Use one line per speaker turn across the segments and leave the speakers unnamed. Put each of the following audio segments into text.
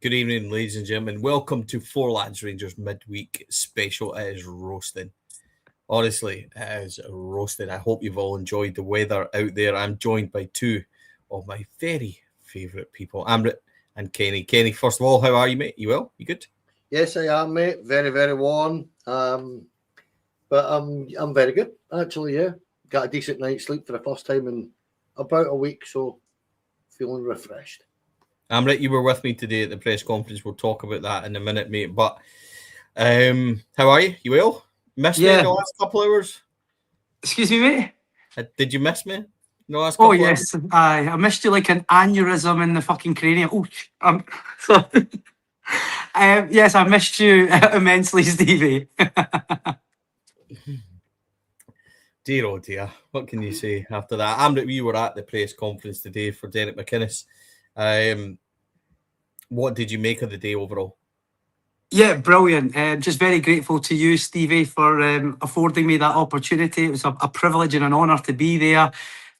Good evening, ladies and gentlemen. Welcome to Four Lads Rangers midweek special. It is roasting. Honestly, it is roasting. I hope you've all enjoyed the weather out there. I'm joined by two of my very favourite people, Amrit and Kenny. Kenny, first of all, how are you, mate? You well? You good?
Yes, I am, mate. Very, very warm. But I'm very good, actually, yeah. Got a decent night's sleep for the first time in about a week, so feeling refreshed.
Amrit, you were with me today at the press conference. We'll talk about that in a minute, mate. But how are you? You well? Missed me in the last couple hours?
Excuse me, mate?
Did you miss me in the last
Oh,
couple
yes. I missed you like an aneurysm in the fucking cranium. So, yes, I missed you immensely, Stevie.
Dear oh dear, what can you say after that? Amrit, we were at the press conference today for Derek McInnes. What did you make of the day overall?
Yeah, brilliant. Just very grateful to you, Stevie, for affording me that opportunity. It was a privilege and an honour to be there.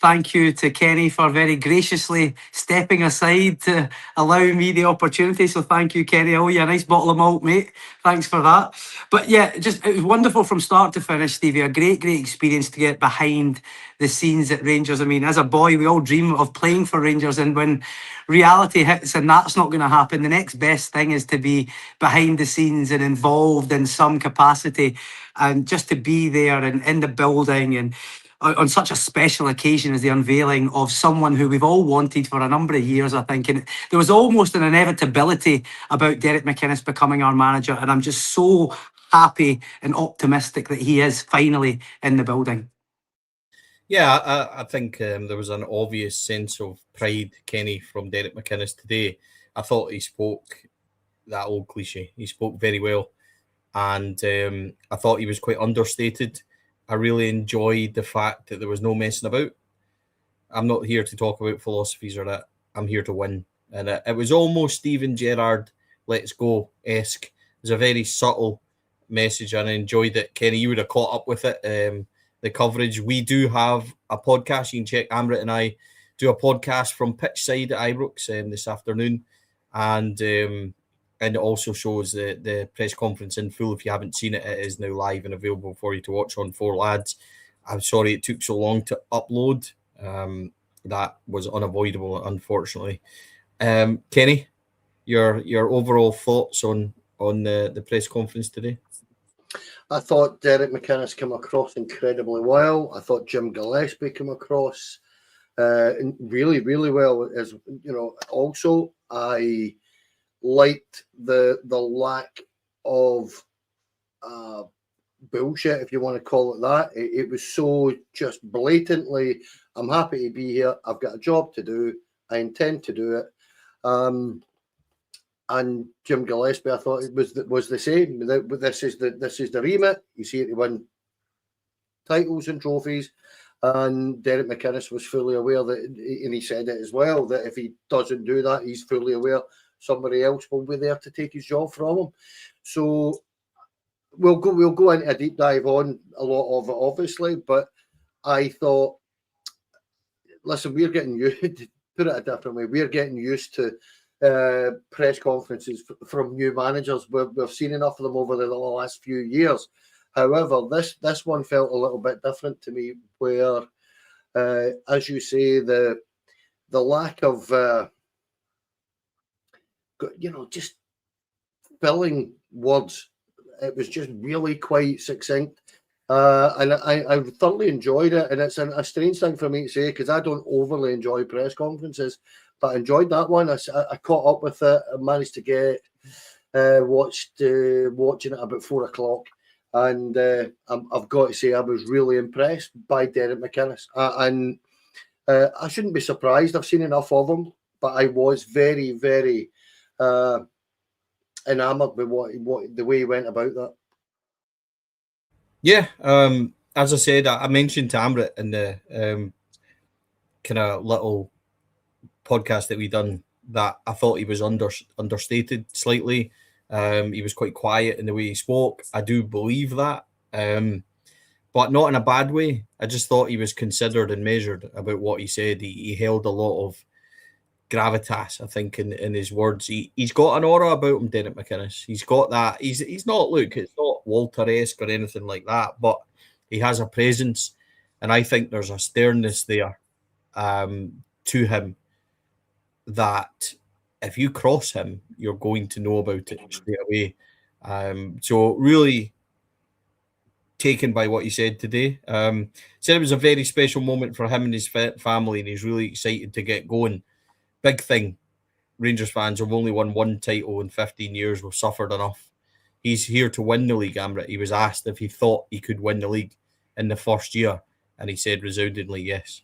Thank you to Kenny for very graciously stepping aside to allow me the opportunity. So thank you, Kenny. I owe you a nice bottle of malt, mate. Thanks for that. But yeah, it was wonderful from start to finish, Stevie. A great experience to get behind the scenes at Rangers. I mean, as a boy, we all dream of playing for Rangers, and when reality hits and that's not going to happen, the next best thing is to be behind the scenes and involved in some capacity, and just to be there and in the building and on such a special occasion as the unveiling of someone who we've all wanted for a number of years, I think. And there was almost an inevitability about Derek McInnes becoming our manager. And I'm just so happy and optimistic that he is finally in the building.
Yeah, I think there was an obvious sense of pride, Kenny, from Derek McInnes today. I thought he spoke that old cliche. He spoke very well. And I thought he was quite understated. I really enjoyed the fact that there was no messing about. I'm not here to talk about philosophies or that. I'm here to win. And it was almost Steven Gerrard, let's go-esque. It was a very subtle message, and I enjoyed it. Kenny, you would have caught up with it, the coverage. We do have a podcast. You can check Amrit and I do a podcast from pitchside at Ibrox this afternoon. And it also shows the press conference in full. If you haven't seen it, it is now live and available for you to watch on Four Lads. I'm sorry it took so long to upload. That was unavoidable, unfortunately. Kenny, your overall thoughts on the press conference today?
I thought Derek McInnes came across incredibly well. I thought Jim Gillespie came across really, really well. As you know, also I liked the lack of bullshit, if you want to call it that. It was so just blatantly, I'm happy to be here. I've got a job to do. I intend to do it. And Jim Gillespie, I thought it was the same. This is the remit. You see it to win titles and trophies. And Derek McInnes was fully aware that, and he said it as well, that if he doesn't do that, he's fully aware somebody else will be there to take his job from him. So we'll go into a deep dive on a lot of it, obviously. But I thought, listen, we're getting used. Put it a different way, we're getting used to press conferences from new managers. We've seen enough of them over the last few years. However, this one felt a little bit different to me, where, as you say, the lack of just filling words. It was just really quite succinct. And I thoroughly enjoyed it. And it's a strange thing for me to say, because I don't overly enjoy press conferences, but I enjoyed that one. I caught up with it. I managed to get watching it about 4 o'clock. And I've got to say, I was really impressed by Derek McInnes. And I shouldn't be surprised. I've seen enough of him, but I was very, very enamoured with what the way he went about that.
Yeah, as I said, I mentioned to Amrit in the kind of little podcast that we done that I thought he was understated slightly. He was quite quiet in the way he spoke. I do believe that, but not in a bad way. I just thought he was considered and measured about what he said. He held a lot of gravitas, I think, in his words. He's got an aura about him, Derek McInnes. He's got that. He's not, look, it's not Walter-esque or anything like that, but he has a presence, and I think there's a sternness there to him that if you cross him, you're going to know about it straight away. So really taken by what he said today. Said it was a very special moment for him and his family, and he's really excited to get going. Big thing. Rangers fans have only won one title in 15 years. We've suffered enough. He's here to win the league, Amrit. He was asked if he thought he could win the league in the first year, and he said resoundingly yes.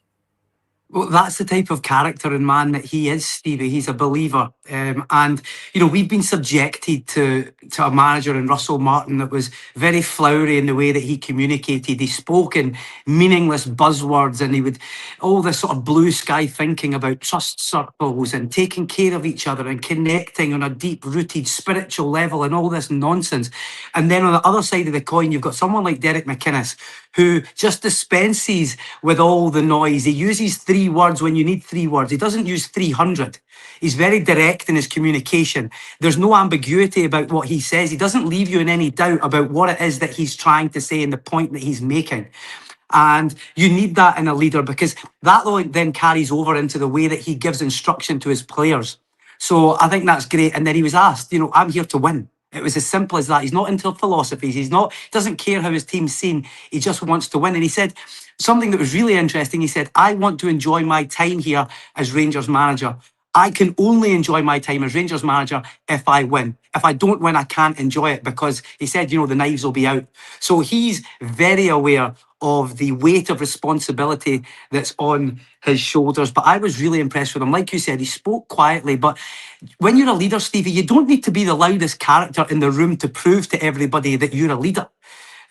Well, that's the type of character and man that he is, Stevie. He's a believer. And, you know, we've been subjected to a manager in Russell Martin that was very flowery in the way that he communicated. He spoke in meaningless buzzwords, and he would, all this sort of blue sky thinking about trust circles and taking care of each other and connecting on a deep rooted spiritual level and all this nonsense. And then on the other side of the coin, you've got someone like Derek McInnes, who just dispenses with all the noise. He uses 3 words when you need 3 words. He doesn't use 300. He's very direct in his communication. There's no ambiguity about what he says. He doesn't leave you in any doubt about what it is that he's trying to say and the point that he's making. And you need that in a leader, because that then carries over into the way that he gives instruction to his players. So I think that's great. And then he was asked, you know, I'm here to win. It was as simple as that. He's not into philosophies. He doesn't care how his team's seen. He just wants to win. And he said something that was really interesting. He said, I want to enjoy my time here as Rangers manager. I can only enjoy my time as Rangers manager if I win. If I don't win, I can't enjoy it, because he said, you know, the knives will be out. So he's very aware of the weight of responsibility that's on his shoulders. But I was really impressed with him. Like you said, he spoke quietly. But when you're a leader, Stevie, you don't need to be the loudest character in the room to prove to everybody that you're a leader.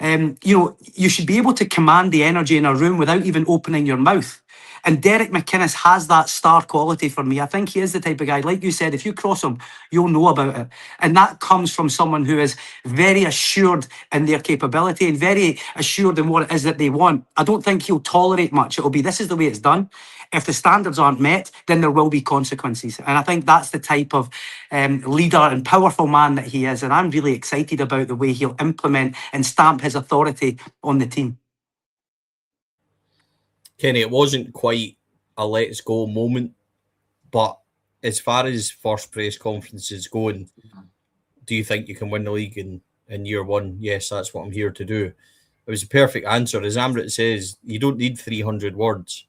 You know, you should be able to command the energy in a room without even opening your mouth. And Derek McInnes has that star quality for me. I think he is the type of guy, like you said, if you cross him, you'll know about it. And that comes from someone who is very assured in their capability and very assured in what it is that they want. I don't think he'll tolerate much. It'll be, this is the way it's done. If the standards aren't met, then there will be consequences. And I think that's the type of leader and powerful man that he is. And I'm really excited about the way he'll implement and stamp his authority on the team.
Kenny, it wasn't quite a let's go moment, but as far as first press conferences going, do you think you can win the league in year one? Yes, that's what I'm here to do. It was a perfect answer. As Amrit says, you don't need 300 words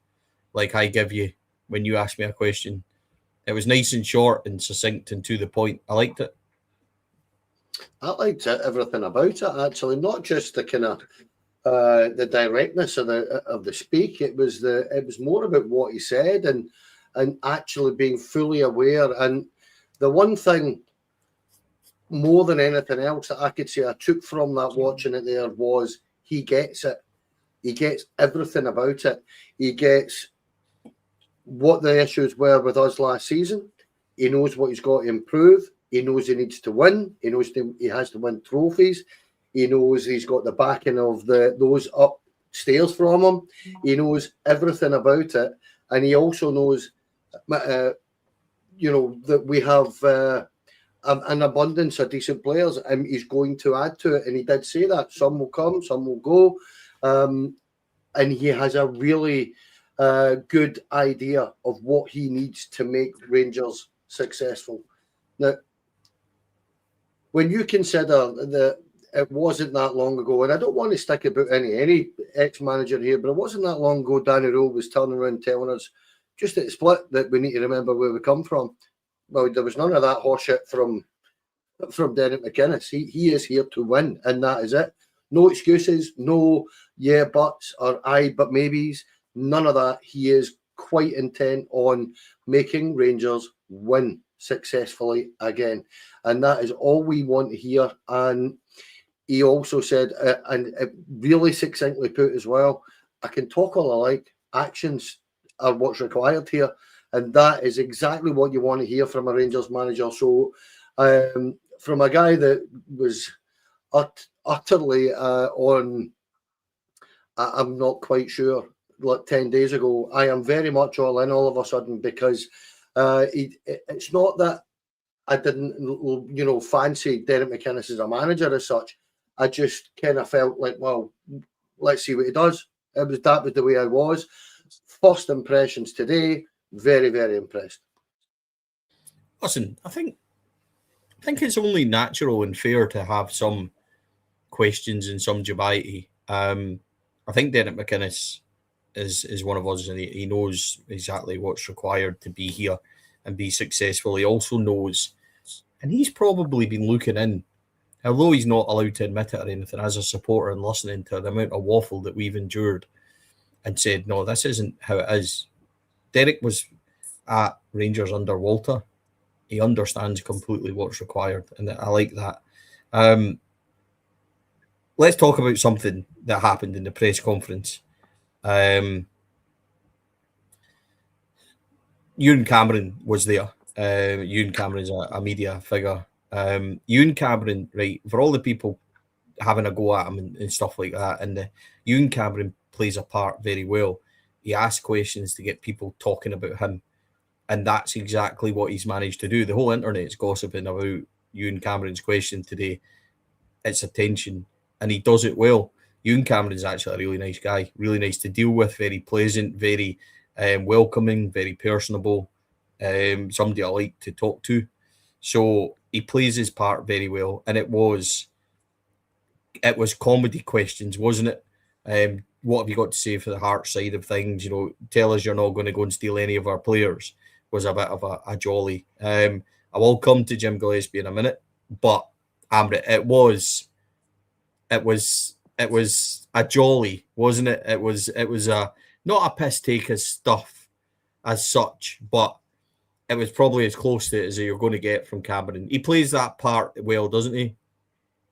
like I give you when you ask me a question. It was nice and short and succinct and to the point. I liked it.
I liked everything about it, actually, not just the kind of the directness of the speak. It was more about what he said and actually being fully aware. And the one thing more than anything else that I could say I took from that watching it there was he gets it. He gets everything about it. He gets what the issues were with us last season. He knows what he's got to improve. He knows he needs to win. He knows he has to win trophies. He knows he's got the backing of those upstairs from him. He knows everything about it. And he also knows, that we have an abundance of decent players, and he's going to add to it. And he did say that. Some will come, some will go. And he has a really good idea of what he needs to make Rangers successful. Now, when you consider that it wasn't that long ago, and I don't want to stick about any ex-manager here, but it wasn't that long ago Danny Rule was turning around telling us just at the split that we need to remember where we come from. Well, there was none of that horseshit from Derek McInnes. He is here to win, and that is it. No excuses, no yeah buts or aye but maybes, none of that. He is quite intent on making Rangers win successfully again, and that is all we want to hear. And he also said, and really succinctly put as well, I can talk all I like, actions are what's required here. And that is exactly what you want to hear from a Rangers manager. So from a guy that was utterly on, I'm not quite sure, like 10 days ago, I am very much all in all of a sudden, because It's not that I didn't, fancy Derek McInnes as a manager as such. I just kind of felt like, well, let's see what he does. That was the way I was. First impressions today, very, very impressed.
Listen, I think it's only natural and fair to have some questions and some dubiety. I think Derek McInnes is one of us, and he knows exactly what's required to be here and be successful. He also knows, and he's probably been looking in, although he's not allowed to admit it or anything, as a supporter and listening to the amount of waffle that we've endured, and said, no, this isn't how it is. Derek was at Rangers under Walter. He understands completely what's required, and I like that. Let's talk about something that happened in the press conference. Ewan Cameron was there. Ewan Cameron's a media figure. Ewan Cameron, right, for all the people having a go at him and stuff like that, and Ewan Cameron plays a part very well. He asks questions to get people talking about him, and that's exactly what he's managed to do. The whole internet's gossiping about Ewan Cameron's question today. It's attention, and he does it well. Ewan Cameron's actually a really nice guy, really nice to deal with, very pleasant, very welcoming, very personable, somebody I like to talk to. So he plays his part very well, and it was comedy questions, wasn't it? What have you got to say for the Hearts side of things? Tell us you're not going to go and steal any of our players. Was a bit of a jolly. I will come to Jim Gillespie in a minute, but it was a jolly, wasn't it? It was a not a piss take as stuff as such, but it was probably as close to it as you're going to get from Cameron. He plays that part well, doesn't he?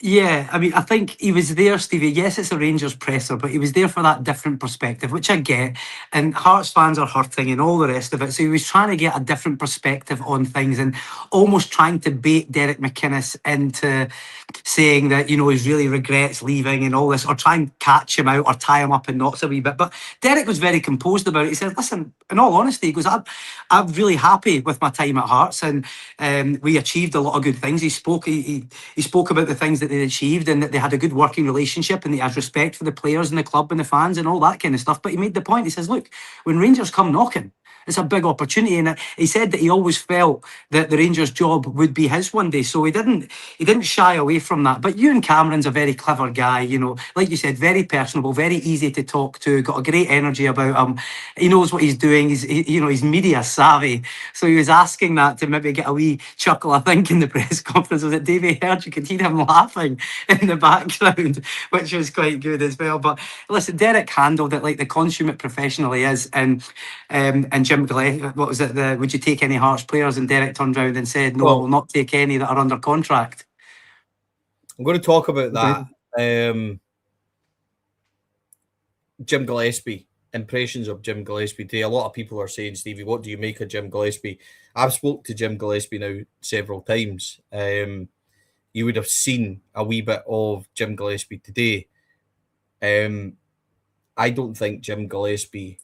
Yeah, I mean, I think he was there, Stevie. Yes, it's a Rangers presser, but he was there for that different perspective, which I get. And Hearts fans are hurting and all the rest of it. So he was trying to get a different perspective on things and almost trying to bait Derek McInnes into saying that, he really regrets leaving and all this, or try and catch him out or tie him up in knots a wee bit. But Derek was very composed about it. He said, listen, in all honesty, he goes, I'm really happy with my time at Hearts, and we achieved a lot of good things. He spoke about the things that they achieved, and that they had a good working relationship, and he has respect for the players and the club and the fans and all that kind of stuff. But he made the point, he says, look, when Rangers come knocking, it's a big opportunity. And he said that he always felt that the Rangers job would be his one day. So he didn't shy away from that. But Ewan Cameron's a very clever guy, like you said, very personable, very easy to talk to, got a great energy about him. He knows what he's doing. He's media savvy. So he was asking that to maybe get a wee chuckle, I think, in the press conference. Was it Davey heard? You could hear him laughing in the background, which was quite good as well. But listen, Derek handled it like the consummate professional he is. And Jim Gillespie, what was it? Would you take any Hearts players? And Derek turned around and said, no, I will not take any that are under contract.
I'm going to talk about that. Jim Gillespie, impressions of Jim Gillespie today. A lot of people are saying, Stevie, what do you make of Jim Gillespie? I've spoke to Jim Gillespie now several times. You would have seen a wee bit of Jim Gillespie today. I don't think Jim Gillespie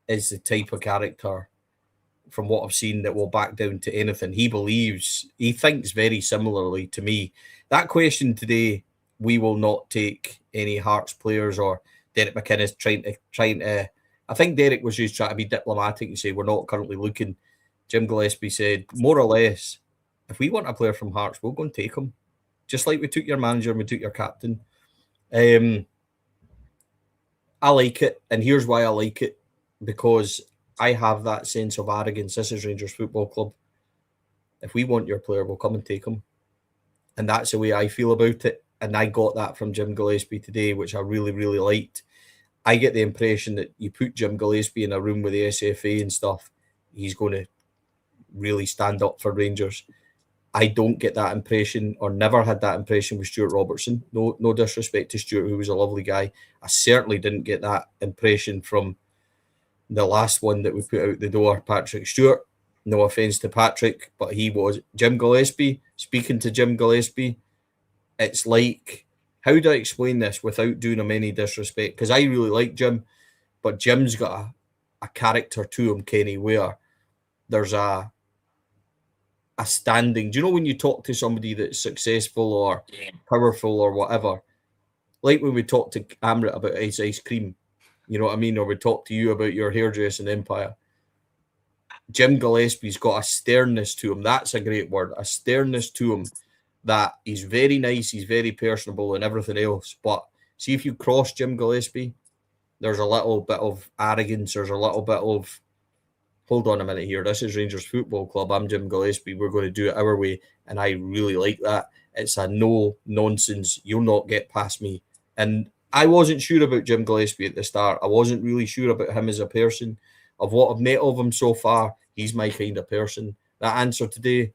is the type of character, from what I've seen, that will back down to anything. He thinks very similarly to me. That question today, we will not take any Hearts players, or Derek McInnes trying to. I think Derek was just trying to be diplomatic and say we're not currently looking. Jim Gillespie said, more or less, if we want a player from Hearts, we'll go and take him. Just like we took your manager and we took your captain. I like it, and here's why I like it. Because I have that sense of arrogance. This is Rangers Football Club. If we want your player, we'll come and take him. And that's the way I feel about it. And I got that from Jim Gillespie today, which I really, really liked. I get the impression that you put Jim Gillespie in a room with the SFA and stuff, he's going to really stand up for Rangers. I don't get that impression, or never had that impression with Stuart Robertson. No disrespect to Stuart, who was a lovely guy. I certainly didn't get that impression from the last one that we put out the door, Patrick Stewart. No offence to Patrick, but he was. Jim Gillespie, speaking to Jim Gillespie, it's like, how do I explain this without doing him any disrespect? Because I really like Jim, but Jim's got a character to him, Kenny, where there's a standing. Do you know when you talk to somebody that's successful or powerful or whatever? Like when we talk to Amrit about his ice cream, you know what I mean? Or we talk to you about your hairdressing empire. Jim Gillespie's got a sternness to him. That's a great word. A sternness to him that he's very nice, he's very personable and everything else. But see, if you cross Jim Gillespie, there's a little bit of arrogance. There's a little bit of, hold on a minute here. This is Rangers Football Club. I'm Jim Gillespie. We're going to do it our way. And I really like that. It's a no nonsense. You'll not get past me. And I wasn't sure about Jim Gillespie at the start. I wasn't really sure about him as a person. Of what I've met of him so far, he's my kind of person. That answer today,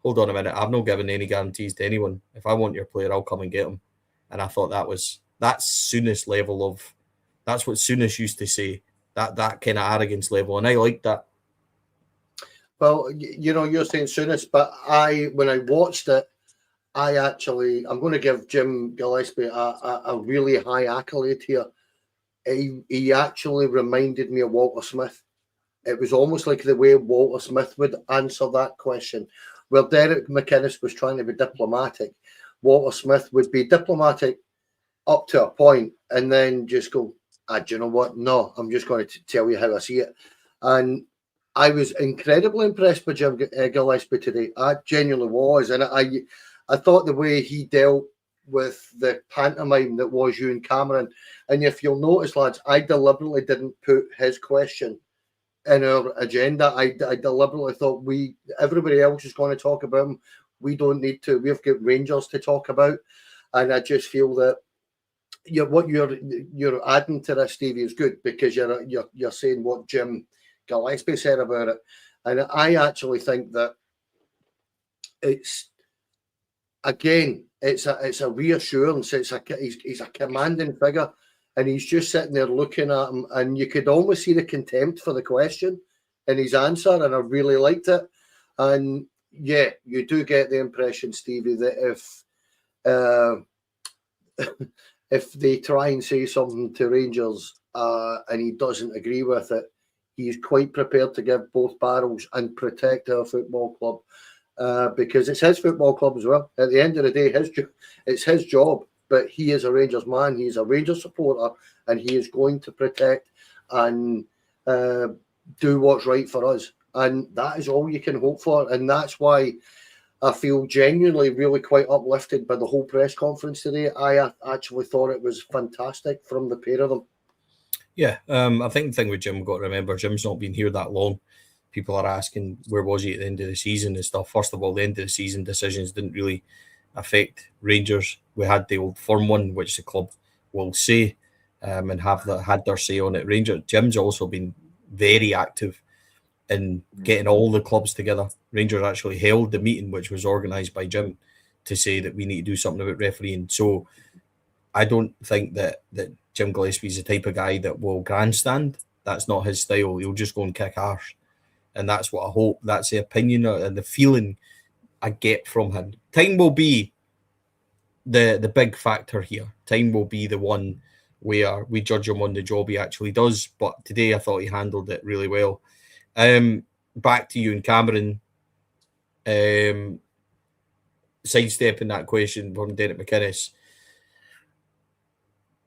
hold on a minute, I've not given any guarantees to anyone. If I want your player, I'll come and get him. And I thought that's Souness level of, that's what Souness used to say, that kind of arrogance level. And I like that.
Well, you know, you're saying Souness, but when I watched it, I'm going to give Jim Gillespie a really high accolade here. He actually reminded me of Walter Smith. It was almost like the way Walter Smith would answer that question. Where Derek McInnes was trying to be diplomatic, Walter Smith would be diplomatic up to a point and then just go, do you know what? No, I'm just going to tell you how I see it. And I was incredibly impressed with Jim Gillespie today. I genuinely was. And I thought the way he dealt with the pantomime that was Ewan Cameron. And if you'll notice, lads, I deliberately didn't put his question in our agenda. I deliberately thought everybody else is going to talk about him. We don't need to. We've got Rangers to talk about. And I just feel that what you're adding to this, Stevie, is good, because you're saying what Jim Gillespie said about it. And I actually think that it's a reassurance. He's a commanding figure, and he's just sitting there looking at him, and you could almost see the contempt for the question in his answer, and I really liked it. And yeah, you do get the impression, Stevie, that if they try and say something to Rangers and he doesn't agree with it, he's quite prepared to give both barrels and protect our football club. Because it's his football club as well. At the end of the day, it's his job, but he is a Rangers man. He's a Rangers supporter, and he is going to protect and do what's right for us. And that is all you can hope for. And that's why I feel genuinely really quite uplifted by the whole press conference today. I actually thought it was fantastic from the pair of them.
Yeah, I think the thing with Jim, we've got to remember, Jim's not been here that long. People are asking, where was he at the end of the season and stuff. First of all, the end of the season decisions didn't really affect Rangers. We had the Old Firm one, which the club will say and had their say on it. Jim's also been very active in getting all the clubs together. Rangers actually held the meeting, which was organised by Jim, to say that we need to do something about refereeing. So I don't think that Jim Gillespie is the type of guy that will grandstand. That's not his style. He'll just go and kick arse. And that's what I hope. That's the opinion and the feeling I get from him. Time will be the big factor here. Time will be the one where we judge him on the job he actually does. But today I thought he handled it really well. Back to you and Cameron. Sidestepping that question from Derek McInnes.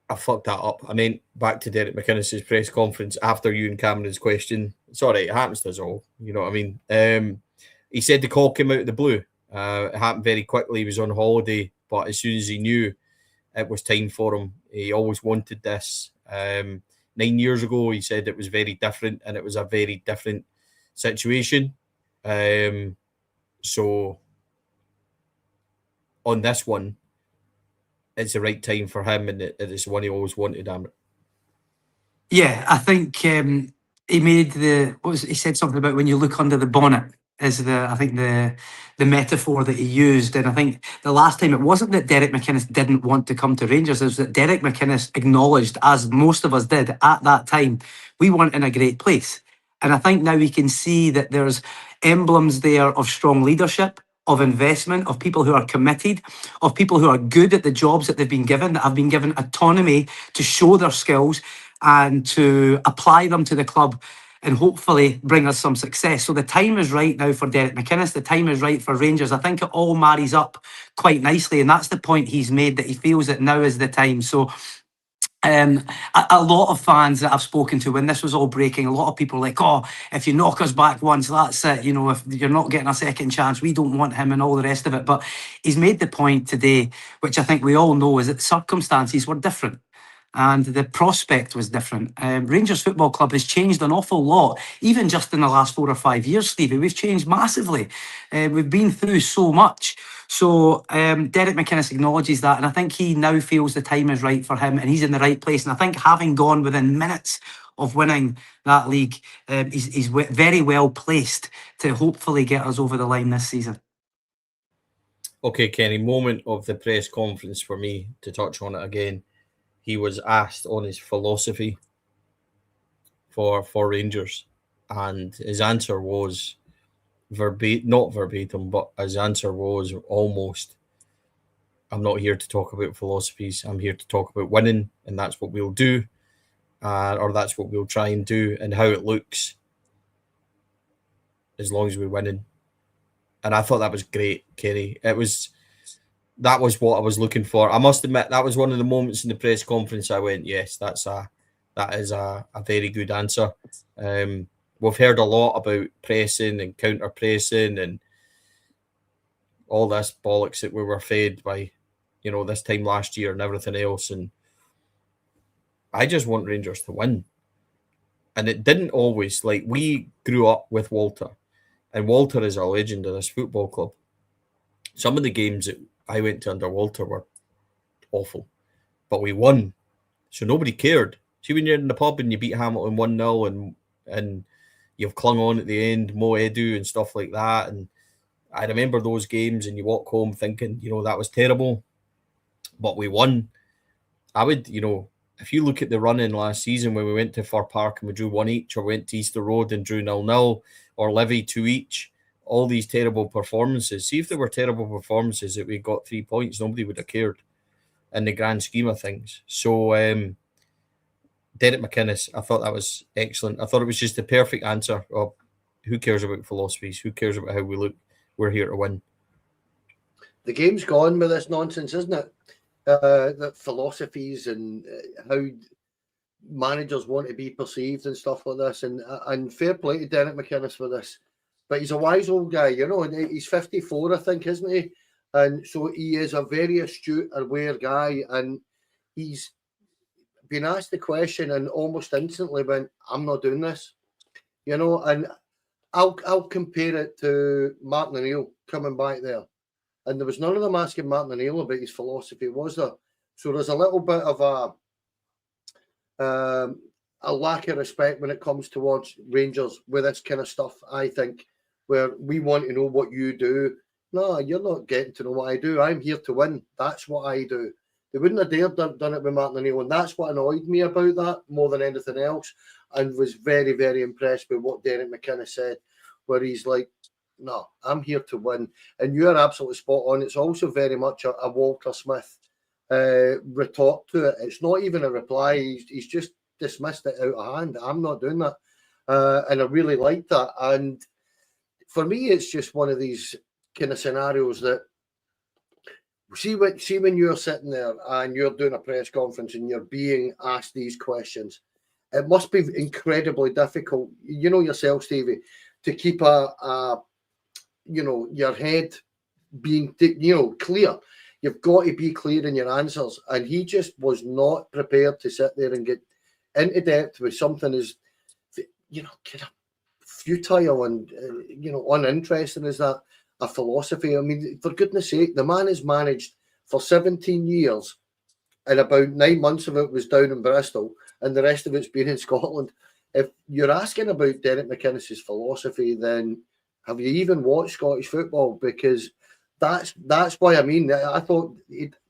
I fucked that up. I meant back to Derek McInnes' press conference after Ewan Cameron's question. It's all right. It happens to us all. You know what I mean? He said the call came out of the blue. It happened very quickly. He was on holiday, but as soon as he knew it was time for him, he always wanted this. 9 years ago, he said it was very different, and it was a very different situation. So on this one, it's the right time for him, and it's the one he always wanted, Amrit.
Yeah, I think he made he said something about when you look under the bonnet is the metaphor that he used. And I think the last time it wasn't that Derek McInnes didn't want to come to Rangers, it was that Derek McInnes acknowledged, as most of us did at that time, we weren't in a great place. And I think now we can see that there's emblems there of strong leadership, of investment, of people who are committed, of people who are good at the jobs that they've been given, that have been given autonomy to show their skills and to apply them to the club and hopefully bring us some success. So the time is right now for Derek McInnes. The time is right for Rangers. I think it all marries up quite nicely, and that's the point he's made, that he feels that now is the time. So a lot of fans that I've spoken to when this was all breaking, a lot of people were like, oh, if you knock us back once, that's it. You know, if you're not getting a second chance, we don't want him and all the rest of it. But he's made the point today, which I think we all know, is that the circumstances were different. And the prospect was different. Rangers Football Club has changed an awful lot, even just in the last 4 or 5 years, Stevie. We've changed massively. We've been through so much. So Derek McInnes acknowledges that, and I think he now feels the time is right for him, and he's in the right place. And I think having gone within minutes of winning that league, he's very well placed to hopefully get us over the line this season.
Okay, Kenny, moment of the press conference for me to touch on it again. He was asked on his philosophy for Rangers, and his answer was not verbatim, but his answer was almost, I'm not here to talk about philosophies. I'm here to talk about winning, and that's what we'll do, or that's what we'll try and do, and how it looks as long as we're winning. And I thought that was great, Kenny. That was what I was looking for. I must admit, that was one of the moments in the press conference I went, yes, that is a very good answer. We've heard a lot about pressing and counter pressing and all this bollocks that we were fed by, this time last year and everything else. And I just want Rangers to win. And it didn't always, like, we grew up with Walter, and Walter is a legend of this football club. Some of the games that I went to under Walter were awful, but we won, so nobody cared. See, when you're in the pub and you beat Hamilton 1-0 and you've clung on at the end, Mo Edu and stuff like that, and I remember those games, and you walk home thinking, that was terrible, but we won. I would, if you look at the run-in last season when we went to Fir Park and we drew 1 each, or went to Easter Road and drew 0-0, or Livy 2 each, all these terrible performances. See, if there were terrible performances that we got 3 points, nobody would have cared in the grand scheme of things. So, Derek McInnes, I thought that was excellent. I thought it was just the perfect answer of who cares about philosophies? Who cares about how we look? We're here to win.
The game's gone with this nonsense, isn't it? The philosophies and how managers want to be perceived and stuff like this. And fair play to Derek McInnes for this. But he's a wise old guy, and he's 54, I think, isn't he? And so he is a very astute, aware guy. And he's been asked the question and almost instantly went, I'm not doing this. And I'll compare it to Martin O'Neill coming back there. And there was none of them asking Martin O'Neill about his philosophy, was there? So there's a little bit of a lack of respect when it comes towards Rangers with this kind of stuff, I think, where we want to know what you do. No, you're not getting to know what I do. I'm here to win. That's what I do. They wouldn't have dared done it with Martin O'Neill, and that's what annoyed me about that more than anything else, and was very, very impressed with what Derek McInnes said, where he's like, no, I'm here to win. And you're absolutely spot on. It's also very much a Walter Smith retort to it. It's not even a reply. He's just dismissed it out of hand. I'm not doing that. And I really like that. And for me, it's just one of these kind of scenarios that see when you're sitting there and you're doing a press conference and you're being asked these questions, it must be incredibly difficult, yourself, Stevie, to keep your head being, clear. You've got to be clear in your answers. And he just was not prepared to sit there and get into depth with something as, kind of futile and, uninteresting as that, a philosophy. I mean, for goodness sake, the man has managed for 17 years and about 9 months of it was down in Bristol and the rest of it's been in Scotland. If you're asking about Derek McInnes' philosophy, then have you even watched Scottish football? Because that's why I mean, I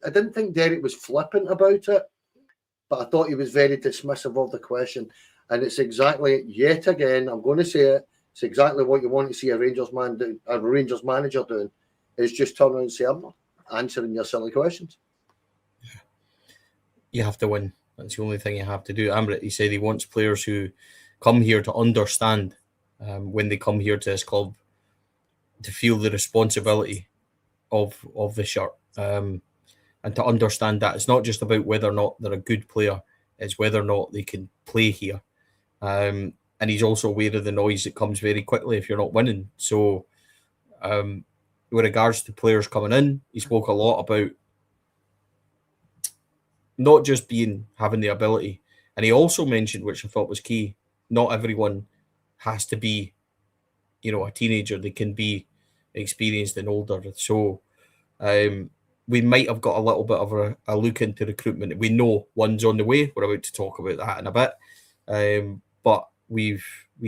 didn't think Derek was flippant about it, but I thought he was very dismissive of the question. And it's exactly, yet again, I'm going to say it, it's exactly what you want to see a Rangers manager doing, is just turn around and say, I'm not answering your silly questions.
You have to win. That's the only thing you have to do. Amrit, he said he wants players who come here to understand when they come here to this club, to feel the responsibility of the shirt, and to understand that it's not just about whether or not they're a good player, it's whether or not they can play here. And he's also aware of the noise that comes very quickly if you're not winning. So with regards to players coming in, he spoke a lot about not just having the ability. And he also mentioned, which I thought was key, not everyone has to be, a teenager. They can be experienced and older. So we might have got a little bit of a look into recruitment. We know one's on the way. We're about to talk about that in a bit. But we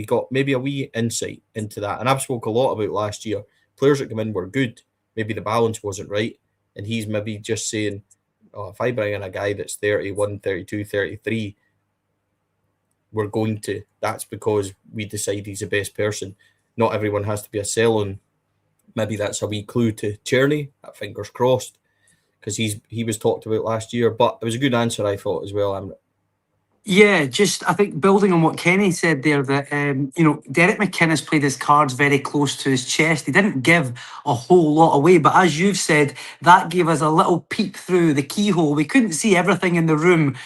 got maybe a wee insight into that. And I've spoke a lot about last year. Players that come in were good. Maybe the balance wasn't right. And he's maybe just saying, if I bring in a guy that's 31, 32, 33, we're going to. That's because we decide he's the best person. Not everyone has to be a sell-on. Maybe that's a wee clue to Czerny, fingers crossed, because he was talked about last year. But it was a good answer, I thought, as well.
Yeah, just I think building on what Kenny said there, that Derek McInnes played his cards very close to his chest. He didn't give a whole lot away, but as you've said, that gave us a little peek through the keyhole. We couldn't see everything in the room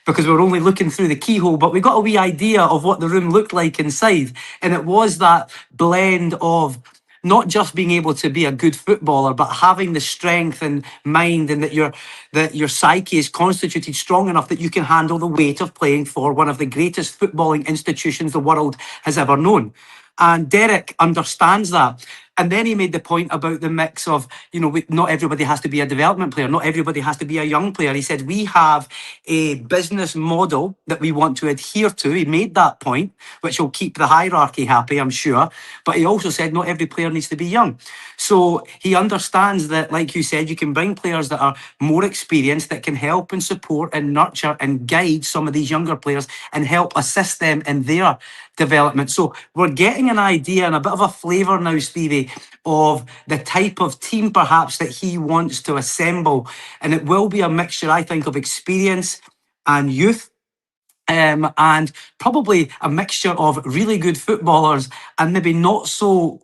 because we were only looking through the keyhole, but we got a wee idea of what the room looked like inside, and it was that blend of not just being able to be a good footballer, but having the strength and mind, and that your psyche is constituted strong enough that you can handle the weight of playing for one of the greatest footballing institutions the world has ever known. And Derek understands that. And then he made the point about the mix of, not everybody has to be a development player. Not everybody has to be a young player. He said, we have a business model that we want to adhere to. He made that point, which will keep the hierarchy happy, I'm sure. But he also said not every player needs to be young. So he understands that, like you said, you can bring players that are more experienced, that can help and support and nurture and guide some of these younger players and help assist them in their development. So we're getting an idea and a bit of a flavour now, Stevie, of the type of team perhaps that he wants to assemble. And it will be a mixture, I think, of experience and youth. And probably a mixture of really good footballers and maybe not so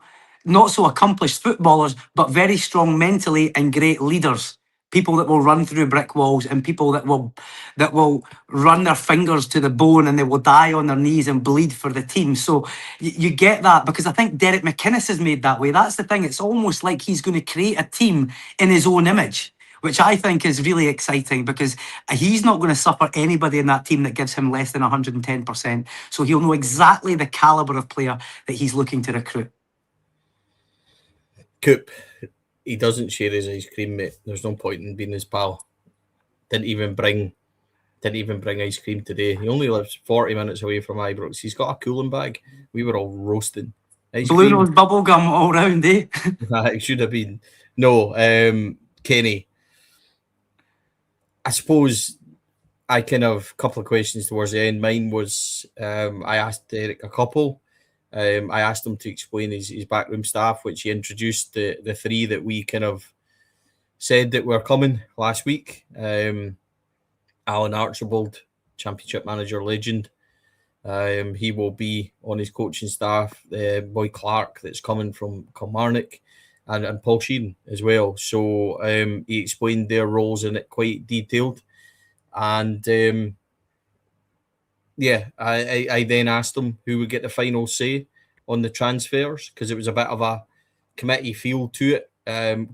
accomplished footballers, but very strong mentally and great leaders. People that will run through brick walls, and people that will run their fingers to the bone, and they will die on their knees and bleed for the team. So you get that, because I think Derek McInnes is made that way. That's the thing. It's almost like he's going to create a team in his own image, which I think is really exciting, because he's not going to suffer anybody in that team that gives him less than 110%. So he'll know exactly the calibre of player that he's looking to recruit.
Coop, he doesn't share his ice cream, mate. There's no point in being his pal. Didn't even bring ice cream today. He only lives 40 minutes away from Ibrox. He's got a cooling bag. We were all roasting.
Blue nose bubble gum all round, eh?
It should have been. No, Kenny. I suppose I kind of a couple of questions towards the end. Mine was I asked Derek a couple. I asked him to explain his backroom staff, which he introduced the three that we kind of said that were coming last week. Alan Archibald, Championship manager legend. He will be on his coaching staff. Boy Clark, that's coming from Kilmarnock, and Paul Sheeran as well. So he explained their roles in it quite detailed. And I then asked him who would get the final say on the transfers, because it was a bit of a committee feel to it.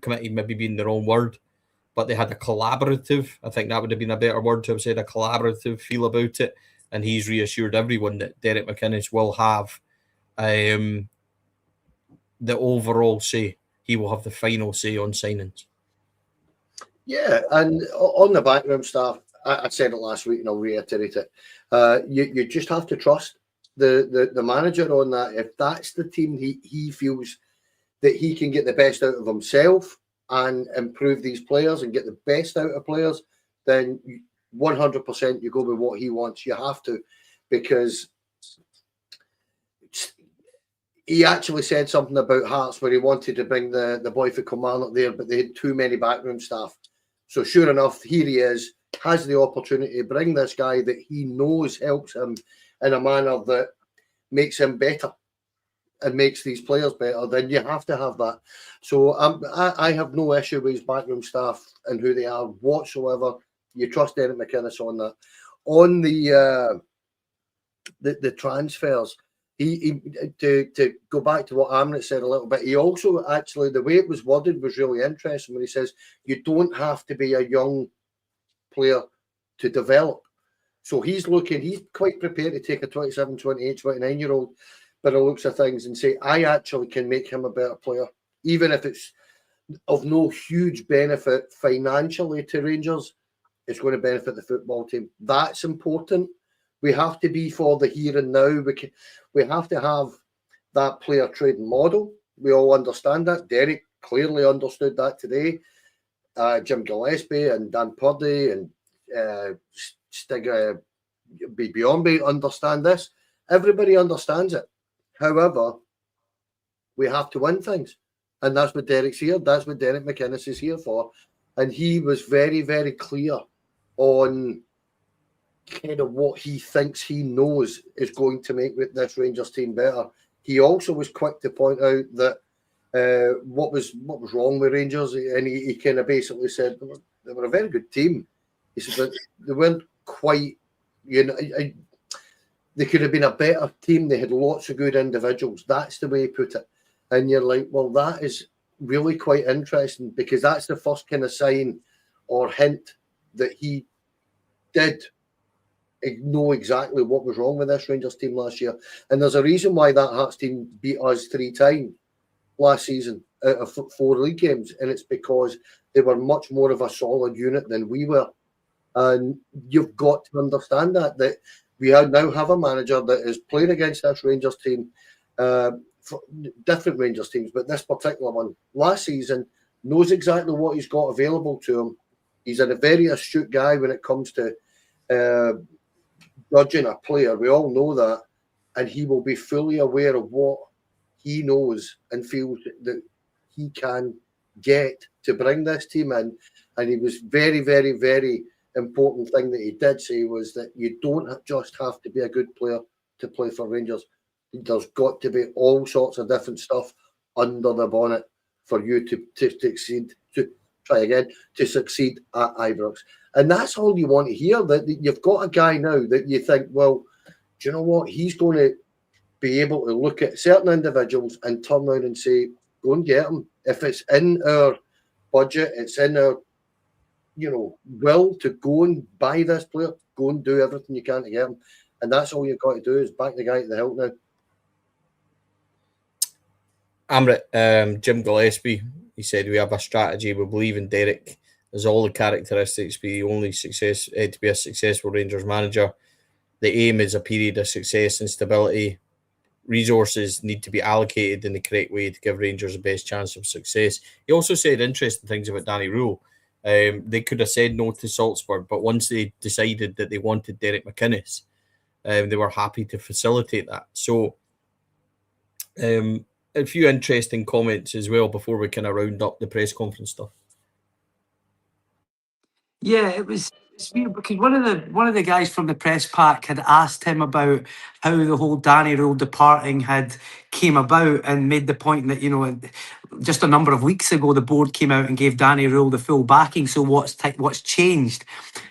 Committee maybe being the wrong word, but they had a collaborative, I think that would have been a better word to have said, a collaborative feel about it. And he's reassured everyone that Derek McInnes will have the overall say. He will have the final say on signings.
Yeah, and on the backroom staff, I said it last week and I'll reiterate it. You just have to trust the manager on that. If that's the team he feels that he can get the best out of himself and improve these players and get the best out of players, then 100% you go with what he wants. You have to, because he actually said something about Hearts where he wanted to bring the boy for Kilmarnock there, but they had too many backroom staff. So sure enough, here he is, has the opportunity to bring this guy that he knows helps him in a manner that makes him better and makes these players better, then you have to have that. So I have no issue with his backroom staff and who they are whatsoever. You trust Derek McInnes on that. On the transfers, he to go back to what Amrit said a little bit, he also actually, the way it was worded was really interesting when he says you don't have to be a young player to develop. So he's quite prepared to take a 27, 28, 29-year-old by the looks of things and say, I actually can make him a better player, even if it's of no huge benefit financially to Rangers. It's going to benefit the football team. That's important. We have to be for the here and now. We have to have that player trading model. We all understand that. Derek clearly understood that today. Jim Gillespie and Dan Purdy and Stig Biombe understand this. Everybody understands it. However, we have to win things. And that's what Derek's here. That's what Derek McInnes is here for. And he was very, very clear on kind of what he thinks he knows is going to make this Rangers team better. He also was quick to point out that what was wrong with Rangers, and he kind of basically said they were a very good team. He said, but they weren't quite, they could have been a better team. They had lots of good individuals. That's the way he put it. And you're like, well, that is really quite interesting, because that's the first kind of sign or hint that he did know exactly what was wrong with this Rangers team last year. And there's a reason why that Hearts team beat us 3 times last season out of 4 league games, and it's because they were much more of a solid unit than we were. And you've got to understand that we now have a manager that is playing against this Rangers team, for different Rangers teams, but this particular one last season, knows exactly what he's got available to him. He's a very astute guy when it comes to judging a player. We all know that, and he will be fully aware of what he knows and feels that he can get to bring this team in. And he was very, very, very important thing that he did say was that you don't just have to be a good player to play for Rangers. There's got to be all sorts of different stuff under the bonnet for you to succeed, to succeed at Ibrox. And that's all you want to hear, that you've got a guy now that you think, well, do you know what? He's going to be able to look at certain individuals and turn around and say, go and get them. If it's in our budget, it's in our, will to go and buy this player, go and do everything you can to get him. And that's all you've got to do is back the guy to the hilt now.
Amrit, Jim Gillespie, he said, we have a strategy. We believe in Derek. There's all the characteristics to be a successful Rangers manager. The aim is a period of success and stability. Resources need to be allocated in the correct way to give Rangers the best chance of success. He also said interesting things about Danny Rule. They could have said no to Salzburg, but once they decided that they wanted Derek McInnes, they were happy to facilitate that. So, a few interesting comments as well before we kind of round up the press conference stuff.
Yeah, it's weird because one of the guys from the press pack had asked him about how the whole Danny Rule departing had came about, and made the point that just a number of weeks ago the board came out and gave Danny Rule the full backing. So what's changed?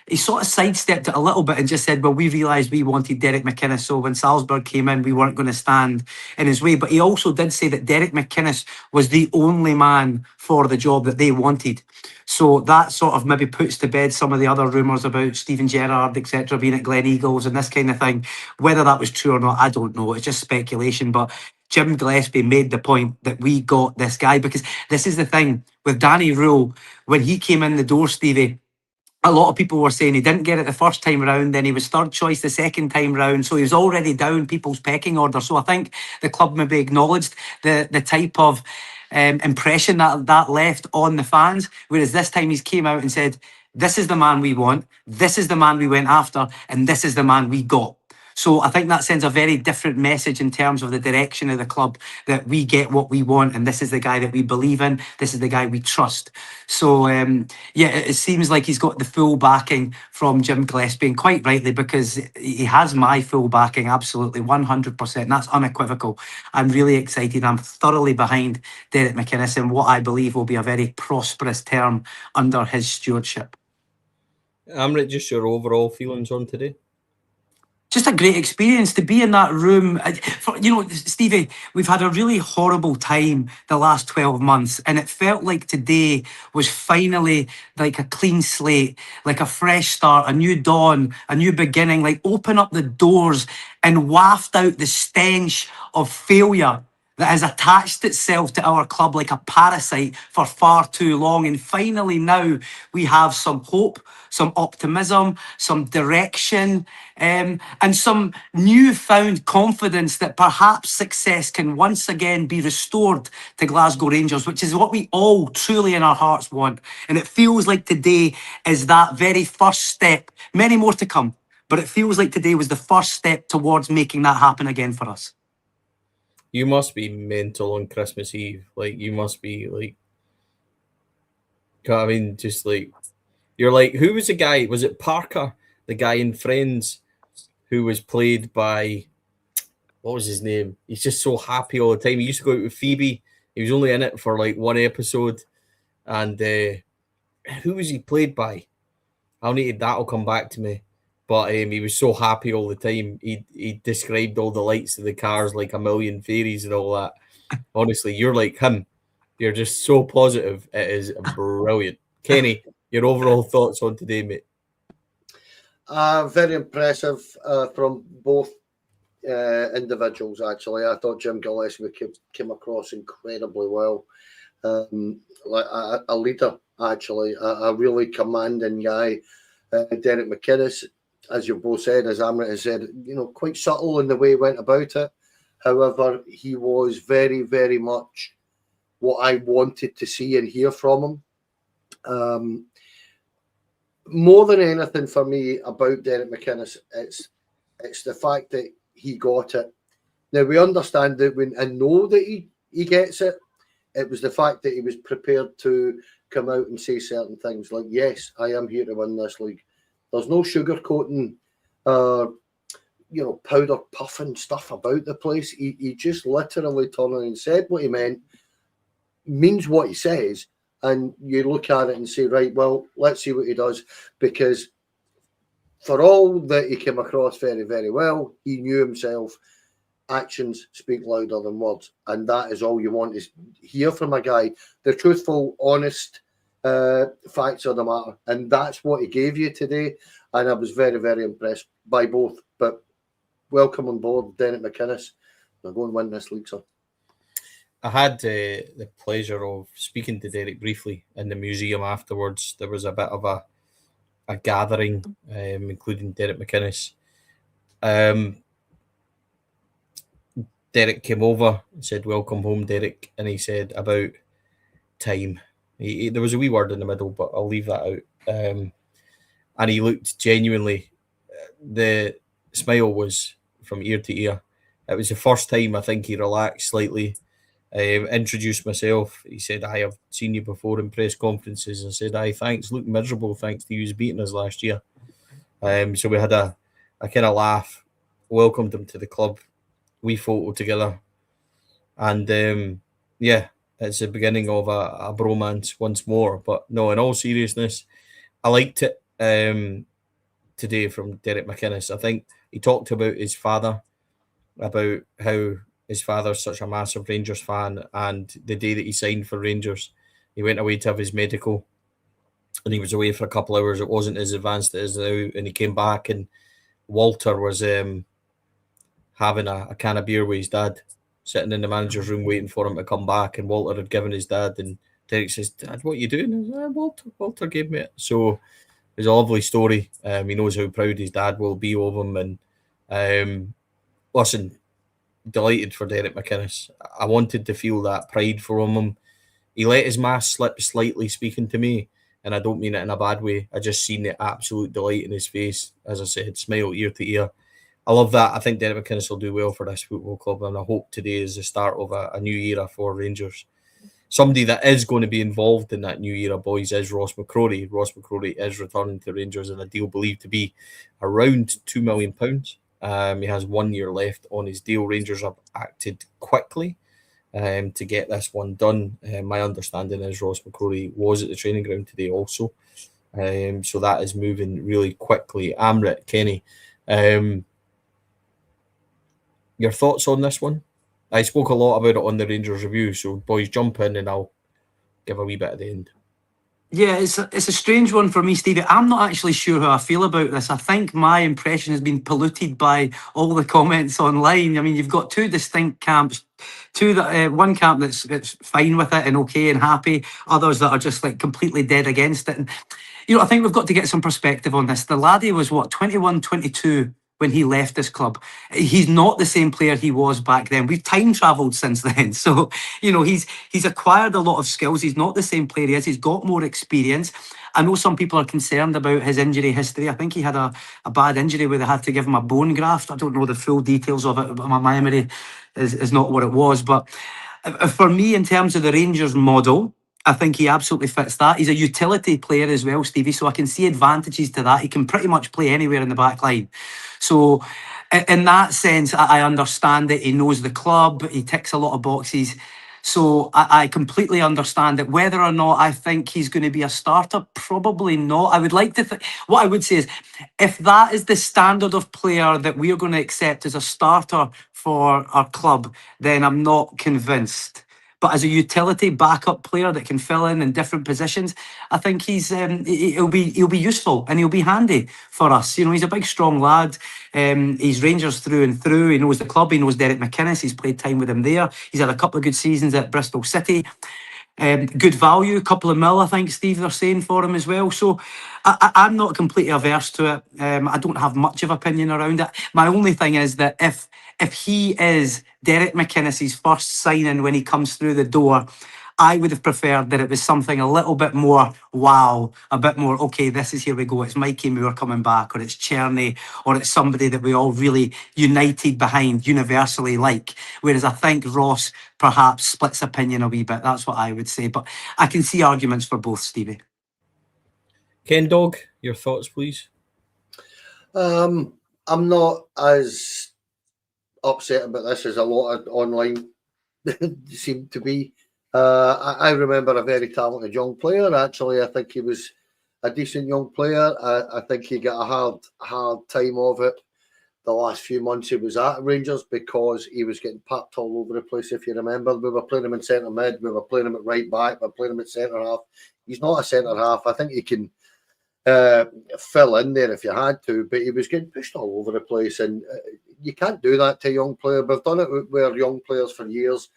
He sort of sidestepped it a little bit and just said, well, we realised we wanted Derek McInnes, so when Salzburg came in, we weren't going to stand in his way. But he also did say that Derek McInnes was the only man for the job that they wanted. So that sort of maybe puts to bed some of the other rumours about Steven Gerrard, etc., being at Glen Eagles and this kind of thing. Whether that was true or not, I don't know. It's just speculation. But Jim Gillespie made the point that we got this guy, because this is the thing with Danny Rule. When he came in the door, Stevie, a lot of people were saying he didn't get it the first time round, then he was third choice the second time round, so he was already down people's pecking order. So I think the club maybe acknowledged the type of impression that left on the fans, whereas this time he's came out and said, this is the man we want, this is the man we went after, and this is the man we got. So I think that sends a very different message in terms of the direction of the club, that we get what we want and this is the guy that we believe in, this is the guy we trust. So yeah, it seems like he's got the full backing from Jim Gillespie, and quite rightly, because he has my full backing, absolutely 100%. That's unequivocal. I'm really excited. I'm thoroughly behind Derek McInnes in what I believe will be a very prosperous term under his stewardship.
Amrit, just your overall feelings on today?
Just a great experience to be in that room. Stevie, we've had a really horrible time the last 12 months, and it felt like today was finally like a clean slate, like a fresh start, a new dawn, a new beginning, like open up the doors and waft out the stench of failure that has attached itself to our club like a parasite for far too long. And finally now we have some hope, some optimism, some direction, and some newfound confidence that perhaps success can once again be restored to Glasgow Rangers, which is what we all truly in our hearts want. And it feels like today is that very first step, many more to come, but it feels like today was the first step towards making that happen again for us.
You must be mental on Christmas Eve. Like, you must be like, I mean, just like, you're like, who was the guy? Was it Parker, the guy in Friends, who was played by, what was his name? He's just so happy all the time. He used to go out with Phoebe. He was only in it for like one episode. And who was he played by? That'll come back to me. But he was so happy all the time. He described all the lights of the cars like a million fairies and all that. Honestly, you're like him. You're just so positive. It is brilliant. Kenny, your overall thoughts on today, mate?
Very impressive from both individuals, actually. I thought Jim Gillespie came across incredibly well. Like a leader, actually. A really commanding guy. Derek McInnes, as you both said, as Amrit has said, quite subtle in the way he went about it. However, he was very, very much what I wanted to see and hear from him. More than anything for me about Derek McInnes, it's the fact that he got it. Now, we understand that and know that he gets it. It was the fact that he was prepared to come out and say certain things like, yes, I am here to win this league. There's no sugarcoating, powder puffing stuff about the place. He just literally turned around and said what he means what he says, and you look at it and say, right, well, let's see what he does, because for all that he came across very, very well, he knew himself. Actions speak louder than words, and that is all you want is hear from a guy. The truthful, honest facts of the matter, and that's what he gave you today. And I was very, very impressed by both. But welcome on board, Derek McInnes. We're going to win this league, sir.
I had the pleasure of speaking to Derek briefly in the museum afterwards. There was a bit of a gathering, including Derek McInnes. Derek came over and said, "Welcome home, Derek," and he said about time. There was a wee word in the middle, but I'll leave that out. And he looked genuinely, the smile was from ear to ear. It was the first time I think he relaxed slightly. Introduced myself. He said, "I have seen you before in press conferences." I said, "Aye, thanks. Look miserable, thanks to you beating us last year." So we had a kind of laugh, welcomed him to the club, wee photo together. And yeah, it's the beginning of a bromance once more. But no, in all seriousness, I liked it today from Derek McInnes. I think he talked about his father, about how his father's such a massive Rangers fan, and the day that he signed for Rangers, he went away to have his medical, and he was away for a couple of hours. It wasn't as advanced as it is now, and he came back, and Walter was having a can of beer with his dad, sitting in the manager's room waiting for him to come back, and Walter had given his dad, and Derek says, "Dad, what are you doing?" And I said, Walter gave me it. So it's a lovely story. He knows how proud his dad will be of him, and listen, delighted for Derek McInnes. I wanted to feel that pride from him. He let his mask slip slightly speaking to me, and I don't mean it in a bad way. I just seen the absolute delight in his face. As I said, smile ear to ear. I love that. I think Derek McInnes will do well for this football club, and I hope today is the start of a new era for Rangers. Somebody that is going to be involved in that new era, boys, is Ross McCrorie. Ross McCrorie is returning to Rangers in a deal believed to be around £2 million. He has 1 year left on his deal. Rangers have acted quickly to get this one done. My understanding is Ross McCrorie was at the training ground today also. So that is moving really quickly. Amrit, Kenny, your thoughts on this one? I spoke a lot about it on the Rangers review, so boys, jump in and I'll give a wee bit at the end.
Yeah, it's a strange one for me, Stevie. I'm not actually sure how I feel about this. I think my impression has been polluted by all the comments online. I mean, you've got two distinct camps. One camp that's fine with it and okay and happy. Others that are just like completely dead against it. And, I think we've got to get some perspective on this. The laddie was 21, 22 when he left this club. He's not the same player he was back then. We've time travelled since then. So, he's acquired a lot of skills. He's not the same player he is. He's got more experience. I know some people are concerned about his injury history. I think he had a bad injury where they had to give him a bone graft. I don't know the full details of it, but my memory is not what it was. But for me, in terms of the Rangers model, I think he absolutely fits that. He's a utility player as well, Stevie, so I can see advantages to that. He can pretty much play anywhere in the back line. So in that sense, I understand it. He knows the club. He ticks a lot of boxes. So I completely understand it. Whether or not I think he's going to be a starter, probably not. I would like to what I would say is, if that is the standard of player that we are going to accept as a starter for our club, then I'm not convinced. But as a utility backup player that can fill in different positions, I think he'll be useful and he'll be handy for us. He's a big, strong lad. He's Rangers through and through. He knows the club. He knows Derek McInnes. He's played time with him there. He's had a couple of good seasons at Bristol City. Good value, a couple of mil, I think, Steve, they're saying for him as well. So I'm not completely averse to it. I don't have much of opinion around it. My only thing is that if he is Derek McInnes' first signing when he comes through the door, I would have preferred that it was something a little bit more wow, a bit more, okay, here we go. It's Mikey Moore coming back, or it's Czerny, or it's somebody that we all really united behind, universally like. Whereas I think Ross perhaps splits opinion a wee bit. That's what I would say. But I can see arguments for both, Stevie.
Ken Dog, your thoughts, please.
I'm not as upset about this as a lot of online seem to be. I remember a very talented young player. Actually, I think he was a decent young player. I think he got a hard time of it the last few months he was at Rangers because he was getting papped all over the place. If you remember, we were playing him in centre mid, we were playing him at right back, we were playing him at centre half. He's not a centre half. I think he can fill in there if you had to, but he was getting pushed all over the place, and you can't do that to a young player. We've done it with our young players for years.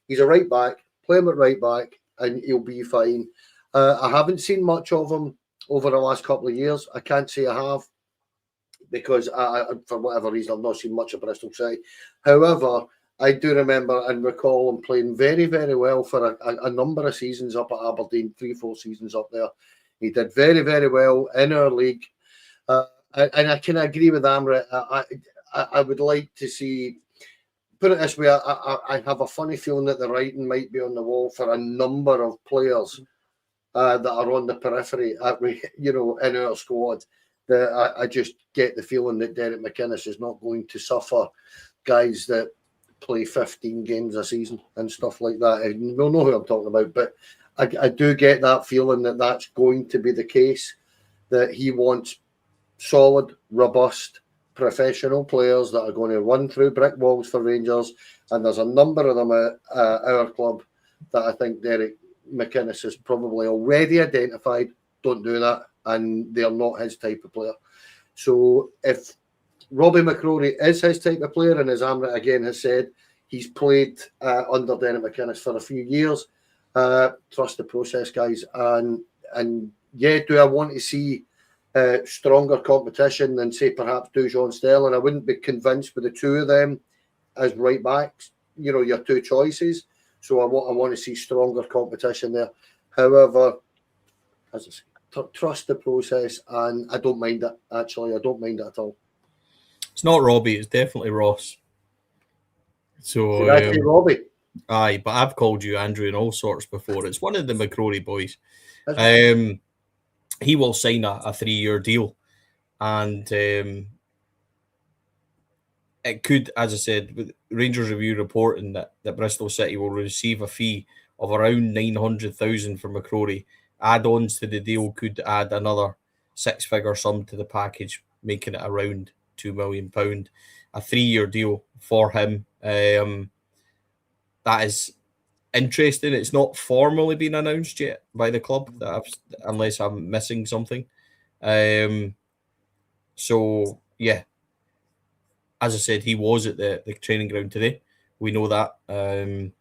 He's a right back. Play him at right back and he'll be fine. I haven't seen much of him over the last couple of years. I can't say I have because for whatever reason, I've not seen much of Bristol City. However, I do remember and recall him playing very, very well for a number of seasons up at Aberdeen, 3-4 seasons up there. He did very, very well in our league. And I can agree with Amrit. I would like to see... Put it this way, I have a funny feeling that the writing might be on the wall for a number of players that are on the periphery, in our squad. That I just get the feeling that Derek McInnes is not going to suffer guys that play 15 games a season and stuff like that. And we'll know who I'm talking about, but I do get that feeling that that's going to be the case, that he wants solid, robust, professional players that are going to run through brick walls for Rangers, and there's a number of them at our club that I think Derek McInnes has probably already identified don't do that, and they're not his type of player. So if Robbie McCrorie is his type of player, and as Amrit again has said, he's played under Derek McInnes for a few years, trust the process, guys. And yeah, do I want to see stronger competition than, say, perhaps Dujon Sterling? I wouldn't be convinced with the two of them as right backs, your two choices. So I want to see stronger competition there. However, as I say, trust the process, and I don't mind it, actually. I don't mind it at all.
It's not Robbie. It's definitely Ross. So
Did I say Robbie?
Aye, but I've called you Andrew and all sorts before. It's one of the McCrorie boys. He will sign a 3-year deal, and it could, as I said, with Rangers Review reporting that Bristol City will receive a fee of around 900,000 for McCrorie. Add-ons to the deal could add another 6-figure sum to the package, making it around £2 million. A 3-year deal for him. That is interesting. It's not formally been announced yet by the club, unless I'm missing something. So, yeah. As I said, he was at the training ground today. We know that. And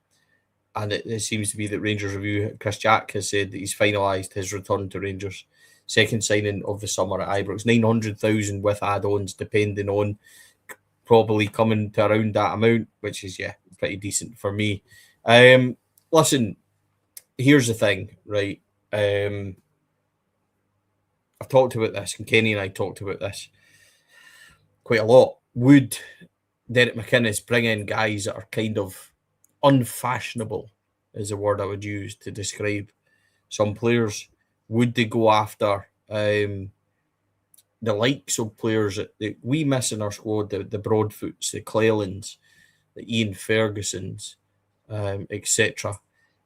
it seems to be that Rangers Review, Chris Jack has said that he's finalised his return to Rangers. Second signing of the summer at Ibrox. 900,000 with add-ons, depending on, probably coming to around that amount, which is, pretty decent for me. Listen, here's the thing, right? I've talked about this, and Kenny and I talked about this quite a lot. Would Derek McInnes bring in guys that are kind of unfashionable, is the word I would use to describe some players? Would they go after the likes of players that we miss in our squad, the Broadfoots, the Clelands, the Ian Fergusons, etc.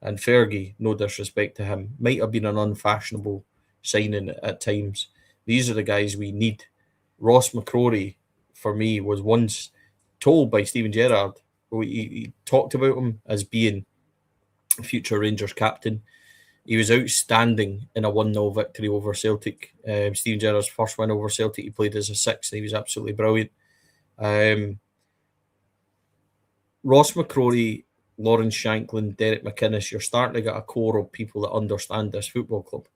And Fergie, no disrespect to him, might have been an unfashionable signing at times. These are the guys we need. Ross McCrorie, for me, was once told by Stephen Gerrard, he talked about him as being a future Rangers captain. He was outstanding in a 1-0 victory over Celtic. Stephen Gerrard's first win over Celtic, he played as a sixth. He was absolutely brilliant. Ross McCrorie, Lawrence Shankland, Derek McInnes, you're starting to get a core of people that understand this football club.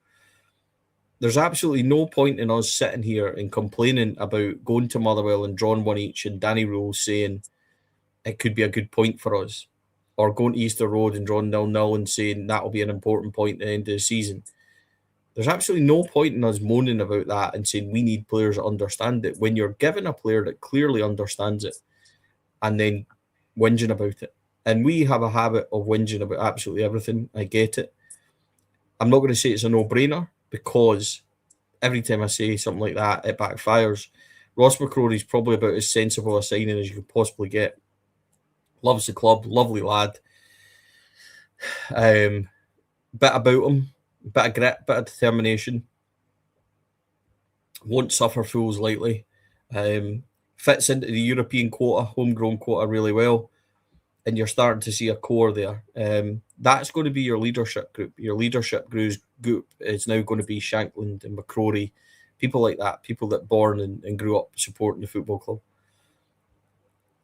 There's absolutely no point in us sitting here and complaining about going to Motherwell and drawing one each and Danny Rule saying it could be a good point for us, or going to Easter Road and drawing 0-0 and saying that'll be an important point at the end of the season. There's absolutely no point in us moaning about that and saying we need players that understand it when you're given a player that clearly understands it and then whinging about it. And we have a habit of whinging about absolutely everything. I get it. I'm not going to say it's a no-brainer, because every time I say something like that, it backfires. Ross McCrorie is probably about as sensible a signing as you could possibly get. Loves the club, lovely lad. Bit about him, bit of grit, bit of determination. Won't suffer fools lightly. Fits into the European quota, homegrown quota really well. And you're starting to see a core there. That's going to be your leadership group. Your leadership group is now going to be Shankland and McCrorie, people like that, people that born and grew up supporting the football club.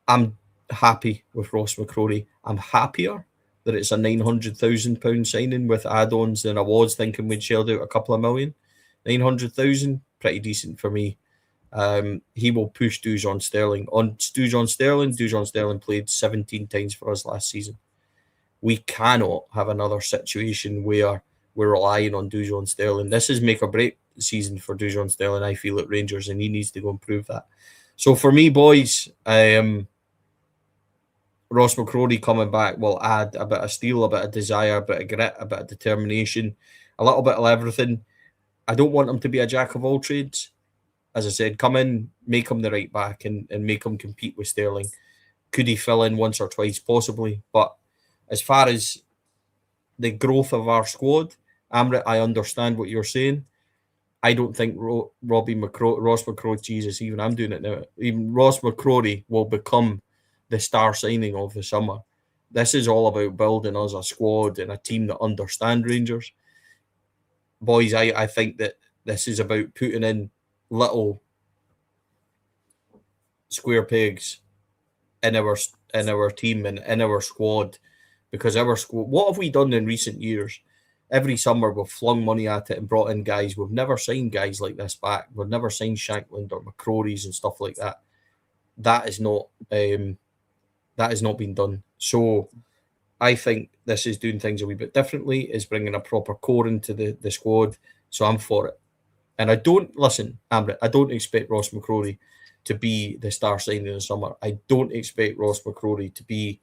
I'm happy with Ross McCrorie. I'm happier that it's a £900,000 signing with add-ons than I was thinking we'd shelled out a couple of million. 900,000, pretty decent for me. He will push Dujon Sterling. Dujon Sterling played 17 times for us last season. We cannot have another situation where we're relying on Dujon Sterling. This is make or break season for Dujon Sterling, I feel, at Rangers, and he needs to go and prove that. So for me, boys, Ross McCrorie coming back will add a bit of steel, a bit of desire, a bit of grit, a bit of determination, a little bit of everything. I don't want him to be a jack of all trades. As I said, come in, make him the right back and make him compete with Sterling. Could he fill in once or twice? Possibly. But as far as the growth of our squad, Amrit, I understand what you're saying. I don't think Ross McCrorie, Jesus, even I'm doing it now. Even Ross McCrorie will become the star signing of the summer. This is all about building us a squad and a team that understand Rangers. Boys, I think that this is about putting in little square pegs in our team and in our squad, because our squad, what have we done in recent years? Every summer we've flung money at it and brought in guys. We've never signed guys like this back. We've never signed Shankland or McCrorie's and stuff like that. That is not been done. So I think this is doing things a wee bit differently, is bringing a proper core into the squad. So I'm for it. And I don't expect Ross McCrorie to be the star signing in the summer. I don't expect Ross McCrorie to be,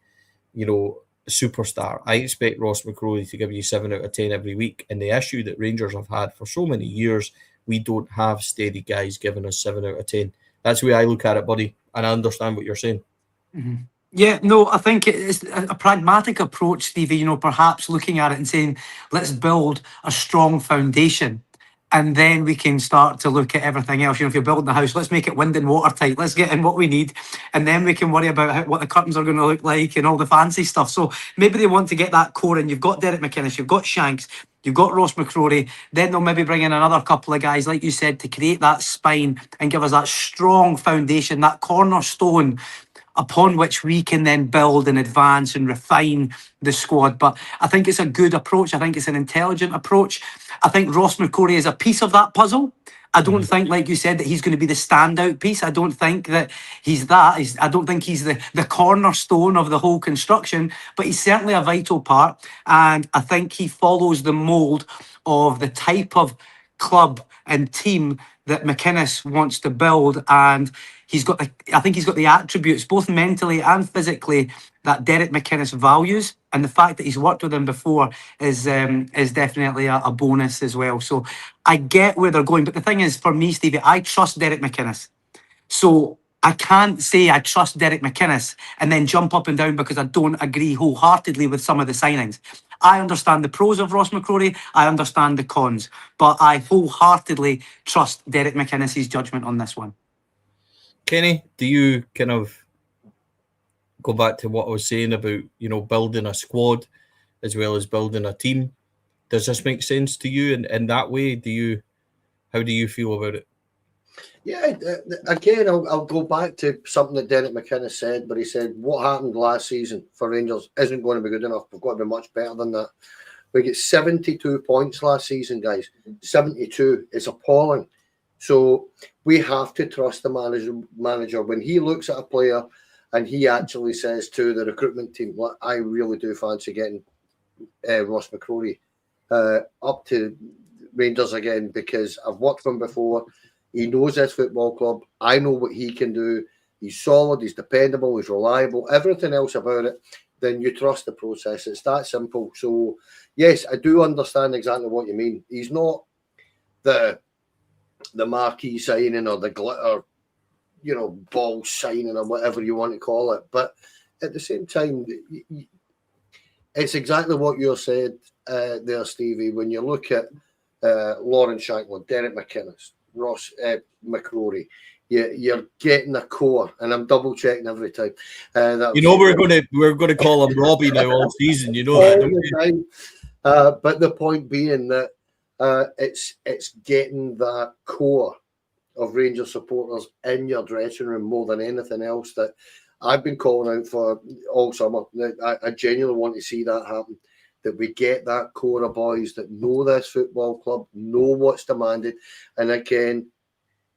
a superstar. I expect Ross McCrorie to give you 7 out of 10 every week. And the issue that Rangers have had for so many years, we don't have steady guys giving us 7 out of 10. That's the way I look at it, buddy. And I understand what you're saying.
Mm-hmm. Yeah, no, I think it's a pragmatic approach, Stevie, perhaps looking at it and saying, let's build a strong foundation. And then we can start to look at everything else. If you're building a house, let's make it wind and watertight. Let's get in what we need. And then we can worry about what the curtains are going to look like and all the fancy stuff. So maybe they want to get that core in. You've got Derek McInnes, you've got Shanks, you've got Ross McCrorie. Then they'll maybe bring in another couple of guys, like you said, to create that spine and give us that strong foundation, that cornerstone upon which we can then build and advance and refine the squad. But I think it's a good approach. I think it's an intelligent approach. I think Ross McCrorie is a piece of that puzzle. I don't think, like you said, that he's going to be the standout piece. I don't think that he's that. I don't think he's the cornerstone of the whole construction, but he's certainly a vital part. And I think he follows the mould of the type of club and team that McInnes wants to build. And I think he's got the attributes, both mentally and physically, that Derek McInnes values. And the fact that he's worked with him before is definitely a bonus as well. So I get where they're going. But the thing is, for me, Stevie, I trust Derek McInnes. So I can't say I trust Derek McInnes and then jump up and down because I don't agree wholeheartedly with some of the signings. I understand the pros of Ross McCrorie. I understand the cons. But I wholeheartedly trust Derek McInnes' judgment on this one.
Kenny, do you kind of go back to what I was saying about, building a squad as well as building a team? Does this make sense to you in that way? How do you feel about it?
Yeah, again, I'll go back to something that Derek McInnes said, but he said what happened last season for Rangers isn't going to be good enough. We've got to be much better than that. We get 72 points last season, guys. 72 is appalling. So we have to trust the manager when he looks at a player and he actually says to the recruitment team, "Look, I really do fancy getting Ross McCrorie up to Rangers again because I've worked with him before. He knows this football club. I know what he can do. He's solid, he's dependable, he's reliable, everything else about it. Then you trust the process. It's that simple. So, yes, I do understand exactly what you mean. He's not the marquee signing or the glitter, ball signing or whatever you want to call it. But at the same time, it's exactly what you said there, Stevie. When you look at Lauren Shankland, Derek McInnes, Ross McCrorie, you're getting a core, and I'm double checking every time.
We're going to call him Robbie now all season. You know that, don't you?
But the point being that it's getting that core of Rangers supporters in your dressing room more than anything else that I've been calling out for all summer. I genuinely want to see that happen. That we get that core of boys that know this football club, know what's demanded. And again,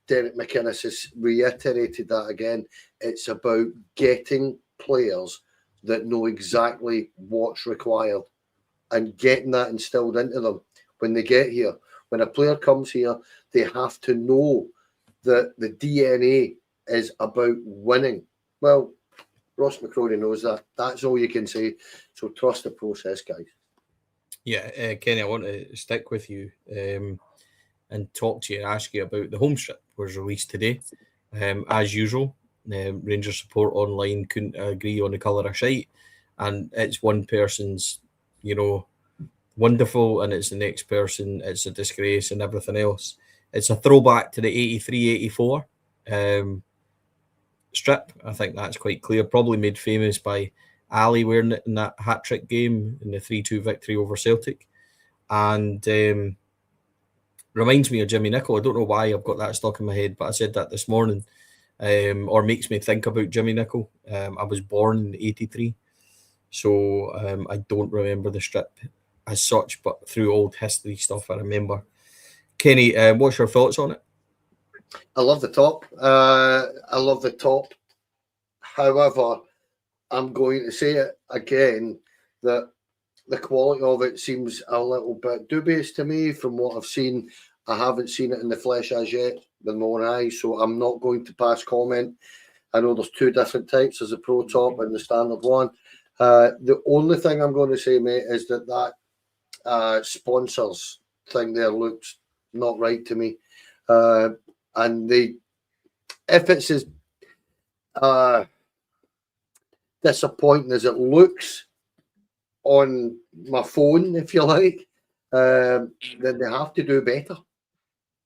Derek McInnes has reiterated that again. It's about getting players that know exactly what's required and getting that instilled into them when they get here. When a player comes here, they have to know that the DNA is about winning. Well, Ross McCrorie knows that. That's all you can say. So trust the process, guys.
Yeah, Kenny, I want to stick with you and talk to you and ask you about the home strip was released today. As usual, Rangers Support Online couldn't agree on the colour of shite, and it's one person's, wonderful, and it's the next person, it's a disgrace and everything else. It's a throwback to the 83-84 strip. I think that's quite clear. Probably made famous by Ali wearing it in that hat-trick game in the 3-2 victory over Celtic. And reminds me of Jimmy Nicholl. I don't know why I've got that stuck in my head, but I said that this morning. Or makes me think about Jimmy Nicholl. I was born in 83, so I don't remember the strip as such, but through old history stuff I remember. Kenny, what's your thoughts on it?
I love the top. However, I'm going to say it again that the quality of it seems a little bit dubious to me from what I've seen. I haven't seen it in the flesh as yet, with my own eyes, so I'm not going to pass comment. I know there's two different types. There's a Pro Top and the standard one. The only thing I'm going to say, mate, is that sponsors thing there looks not right to me. And if it's as disappointing as it looks on my phone, if you like, then they have to do better.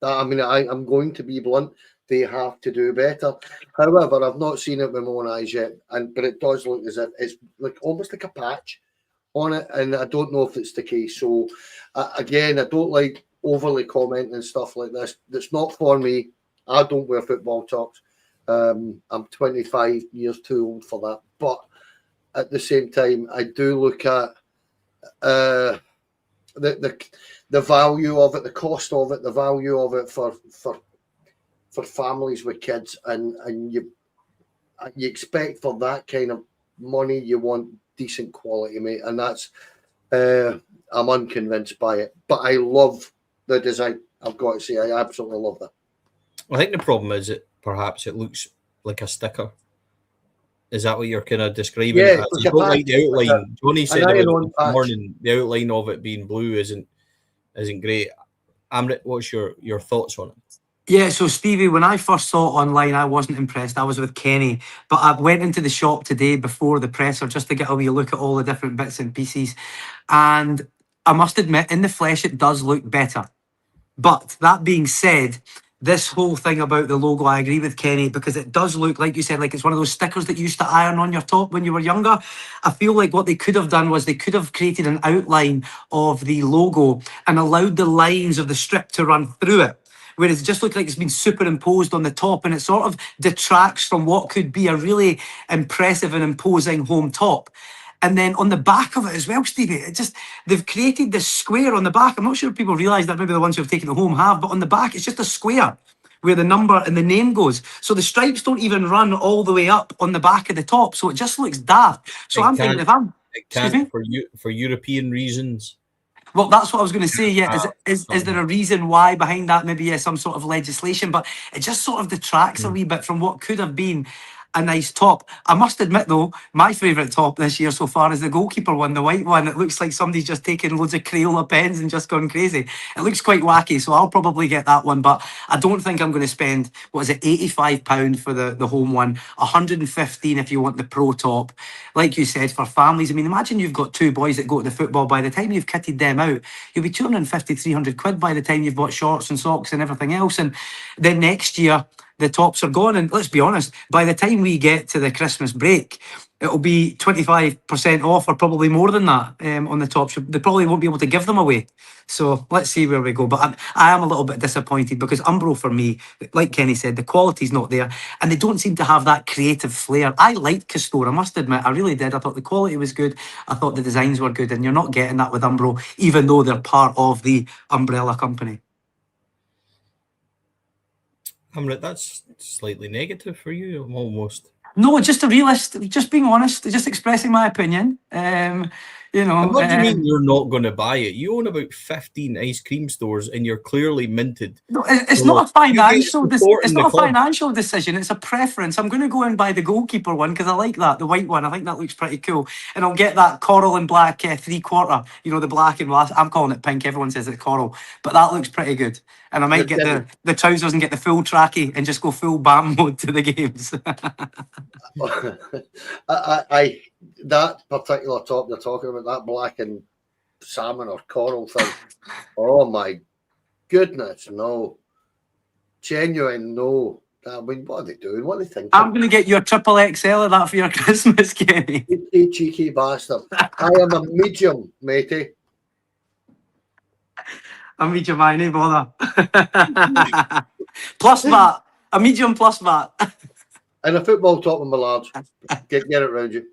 I mean, I'm going to be blunt. They have to do better. However, I've not seen it with my own eyes yet, but it does look as if it's like almost like a patch on it, and I don't know if it's the case. So, again, I don't like overly commenting and stuff like this. That's not for me. I don't wear football tops. I'm 25 years too old for that. But at the same time, I do look at the value of it, the cost of it, the value of it for families with kids, and you expect for that kind of money, you want decent quality, mate, and that's I'm unconvinced by it, but I love the design. I've got to say, I absolutely love that.
I think the problem is that perhaps it looks like a sticker. Is that what you're kind of describing?
Yeah,
I don't like the outline. Johnny said about it this morning, the outline of it being blue isn't great. Amrit, what's your thoughts on it?
Yeah, so Stevie, when I first saw it online, I wasn't impressed. I was with Kenny, but I went into the shop today before the presser just to get a wee look at all the different bits and pieces. And I must admit, in the flesh, it does look better. But that being said, this whole thing about the logo, I agree with Kenny, because it does look, like you said, like it's one of those stickers that you used to iron on your top when you were younger. I feel like what they could have done was they could have created an outline of the logo and allowed the lines of the strip to run through it. Whereas it just looks like it's been superimposed on the top, and it sort of detracts from what could be a really impressive and imposing home top. And then on the back of it as well, Stevie, they've created this square on the back. I'm not sure if people realise that, maybe the ones who have taken it home have, but on the back, it's just a square where the number and the name goes. So the stripes don't even run all the way up on the back of the top. So it just looks daft. So I'm thinking,
for European reasons.
Well, that's what I was going to say. Yeah, is there a reason why behind that? Maybe some sort of legislation, but it just sort of detracts a wee bit from what could have been a nice top. I must admit, though, my favourite top this year so far is the goalkeeper one, the white one. It looks like somebody's just taken loads of Crayola pens and just gone crazy. It looks quite wacky, so I'll probably get that one. But I don't think I'm going to spend, £85 for the home one, 115 if you want the pro top. Like you said, for families, I mean, imagine you've got two boys that go to the football. By the time you've kitted them out, you'll be 250, 300 quid by the time you've bought shorts and socks and everything else. And then next year, the tops are gone. And let's be honest, by the time we get to the Christmas break, it'll be 25% off or probably more than that on the tops. They probably won't be able to give them away. So let's see where we go. But I am a little bit disappointed because Umbro, for me, like Kenny said, the quality's not there and they don't seem to have that creative flair. I liked Castore, I must admit. I really did. I thought the quality was good. I thought the designs were good, and you're not getting that with Umbro, even though they're part of the umbrella company.
That's slightly negative for you, almost.
No, just a realist, just being honest, just expressing my opinion.
And what do you mean you're not going to buy it? You own about 15 ice cream stores and you're clearly minted.
No, it's not a financial it's not a financial decision, it's a preference. I'm going to go and buy the goalkeeper one because I like that, the white one. I think that looks pretty cool. And I'll get that coral and black 3/4, the black and black. I'm calling it pink, everyone says it's coral, but that looks pretty good. And I might get the trousers and get the full trackie and just go full BAM mode to the games.
That particular top you're talking about, that black and salmon or coral thing, oh my goodness, no. Genuine, no. I mean, what are they doing? What are they thinking?
I'm going to get you a triple XL of that for your Christmas, Kenny.
You cheeky bastard. I am a medium, matey.
A medium, I ain't bother. Plus VAT. A medium plus VAT.
And a football top with my large. Get it round you.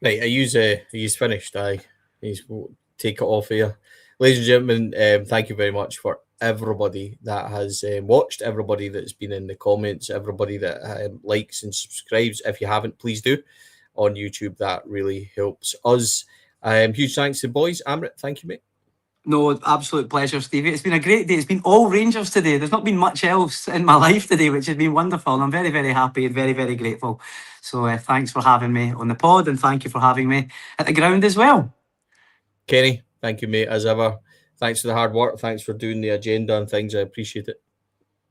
Right, he's finished. He's take it off here. Ladies and gentlemen, thank you very much for everybody that has watched, everybody that's been in the comments, everybody that likes and subscribes. If you haven't, please do on YouTube. That really helps us. Huge thanks to the boys. Amrit, thank you, mate.
No, absolute pleasure, Stevie. It's been a great day. It's been all Rangers today. There's not been much else in my life today, which has been wonderful. And I'm very, very happy and very, very grateful. So thanks for having me on the pod, and thank you for having me at the ground as well.
Kenny, thank you, mate, as ever. Thanks for the hard work. Thanks for doing the agenda and things. I appreciate it.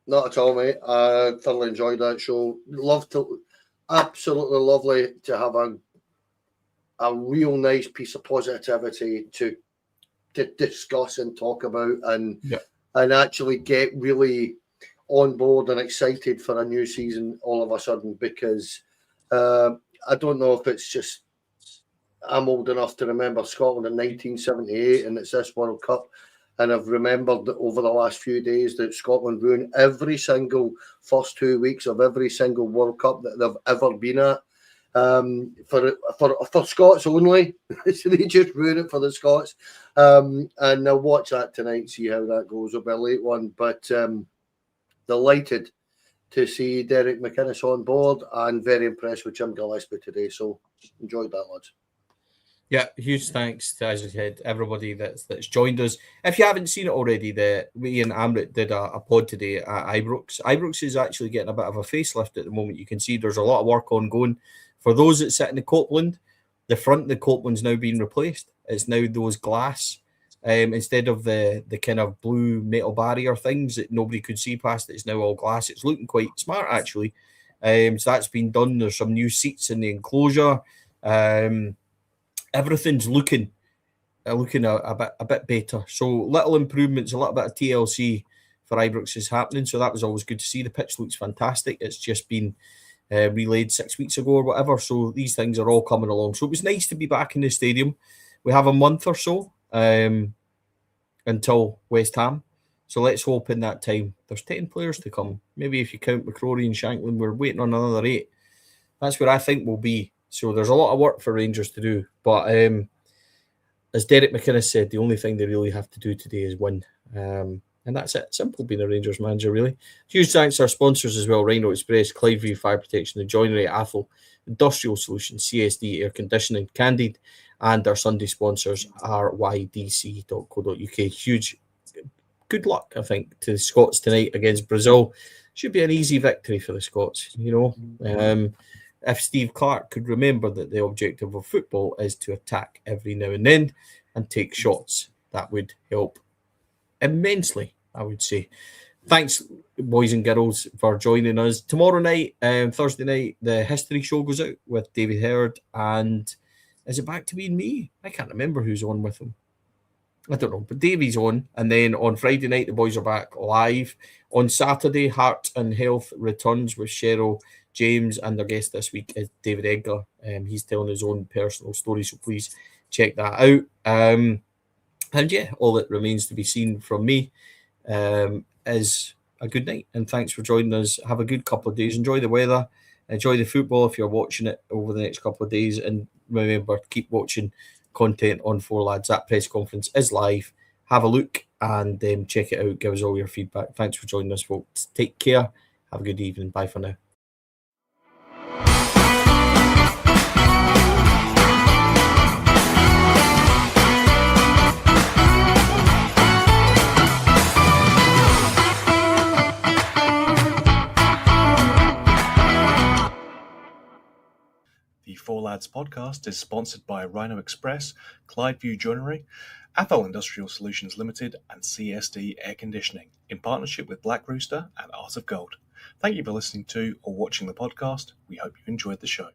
Not at all, mate. I thoroughly enjoyed that show. Absolutely lovely to have a real nice piece of positivity to discuss and talk about, and actually get really on board and excited for a new season all of a sudden, because I don't know if it's just I'm old enough to remember Scotland in 1978 and it's this World Cup, and I've remembered that over the last few days that Scotland ruined every single first 2 weeks of every single World Cup that they've ever been at. For Scots only. So they just ruin it for the Scots. And I'll watch that tonight and see how that goes. It'll be a late one, but delighted to see Derek McInnes on board and very impressed with Jim Gillespie today. So enjoyed that, lads.
Yeah, huge thanks to, as I said, everybody that's joined us. If you haven't seen it already, we and Amrit did a pod today at Ibrox. Ibrox is actually getting a bit of a facelift at the moment. You can see there's a lot of work ongoing. For those that sit in the Copeland, the front of the Copeland's now being replaced. It's now those glass, instead of the kind of blue metal barrier things that nobody could see past. It's now all glass. It's looking quite smart, actually. So that's been done. There's some new seats in the enclosure. Everything's looking a bit better. So little improvements, a little bit of TLC for Ibrox is happening. So that was always good to see. The pitch looks fantastic. It's just been relayed 6 weeks ago or whatever. So these things are all coming along. So it was nice to be back in the stadium. We have a month or so until West Ham. So let's hope in that time there's 10 players to come. Maybe if you count McCrorie and Shanklin, we're waiting on another 8. That's where I think we'll be. So there's a lot of work for Rangers to do. But as Derek McInnes said, the only thing they really have to do today is win. And that's it. Simple being a Rangers manager, really. Huge thanks to our sponsors as well. Rhino Express, Clydeview Fire Protection, The Joinery at Athol, Industrial Solutions, CSD Air Conditioning, Candid, and our Sunday sponsors, rydc.co.uk. Huge good luck, I think, to the Scots tonight against Brazil. Should be an easy victory for the Scots, you know. If Steve Clark could remember that the objective of football is to attack every now and then and take shots, that would help immensely, I would say. Thanks, boys and girls, for joining us. Tomorrow night, Thursday night, the history show goes out with David Herd. And is it back to being me? I can't remember who's on with him. I don't know, but Davey's on. And then on Friday night, the boys are back live. On Saturday, Heart and Health returns with Cheryl James, and their guest this week is David Edgar. He's telling his own personal story, so please check that out. And yeah, all that remains to be seen from me is a good night, and thanks for joining us. Have a good couple of days. Enjoy the weather. Enjoy the football if you're watching it over the next couple of days. And remember, keep watching content on Four Lads. That press conference is live. Have a look and check it out. Give us all your feedback. Thanks for joining us, folks. Take care. Have a good evening. Bye for now.
The Four Lads podcast is sponsored by Rhino Express, Clydeview Joinery, Athol Industrial Solutions Limited, and CSD Air Conditioning, in partnership with Black Rooster and Art of Gold. Thank you for listening to or watching the podcast. We hope you enjoyed the show.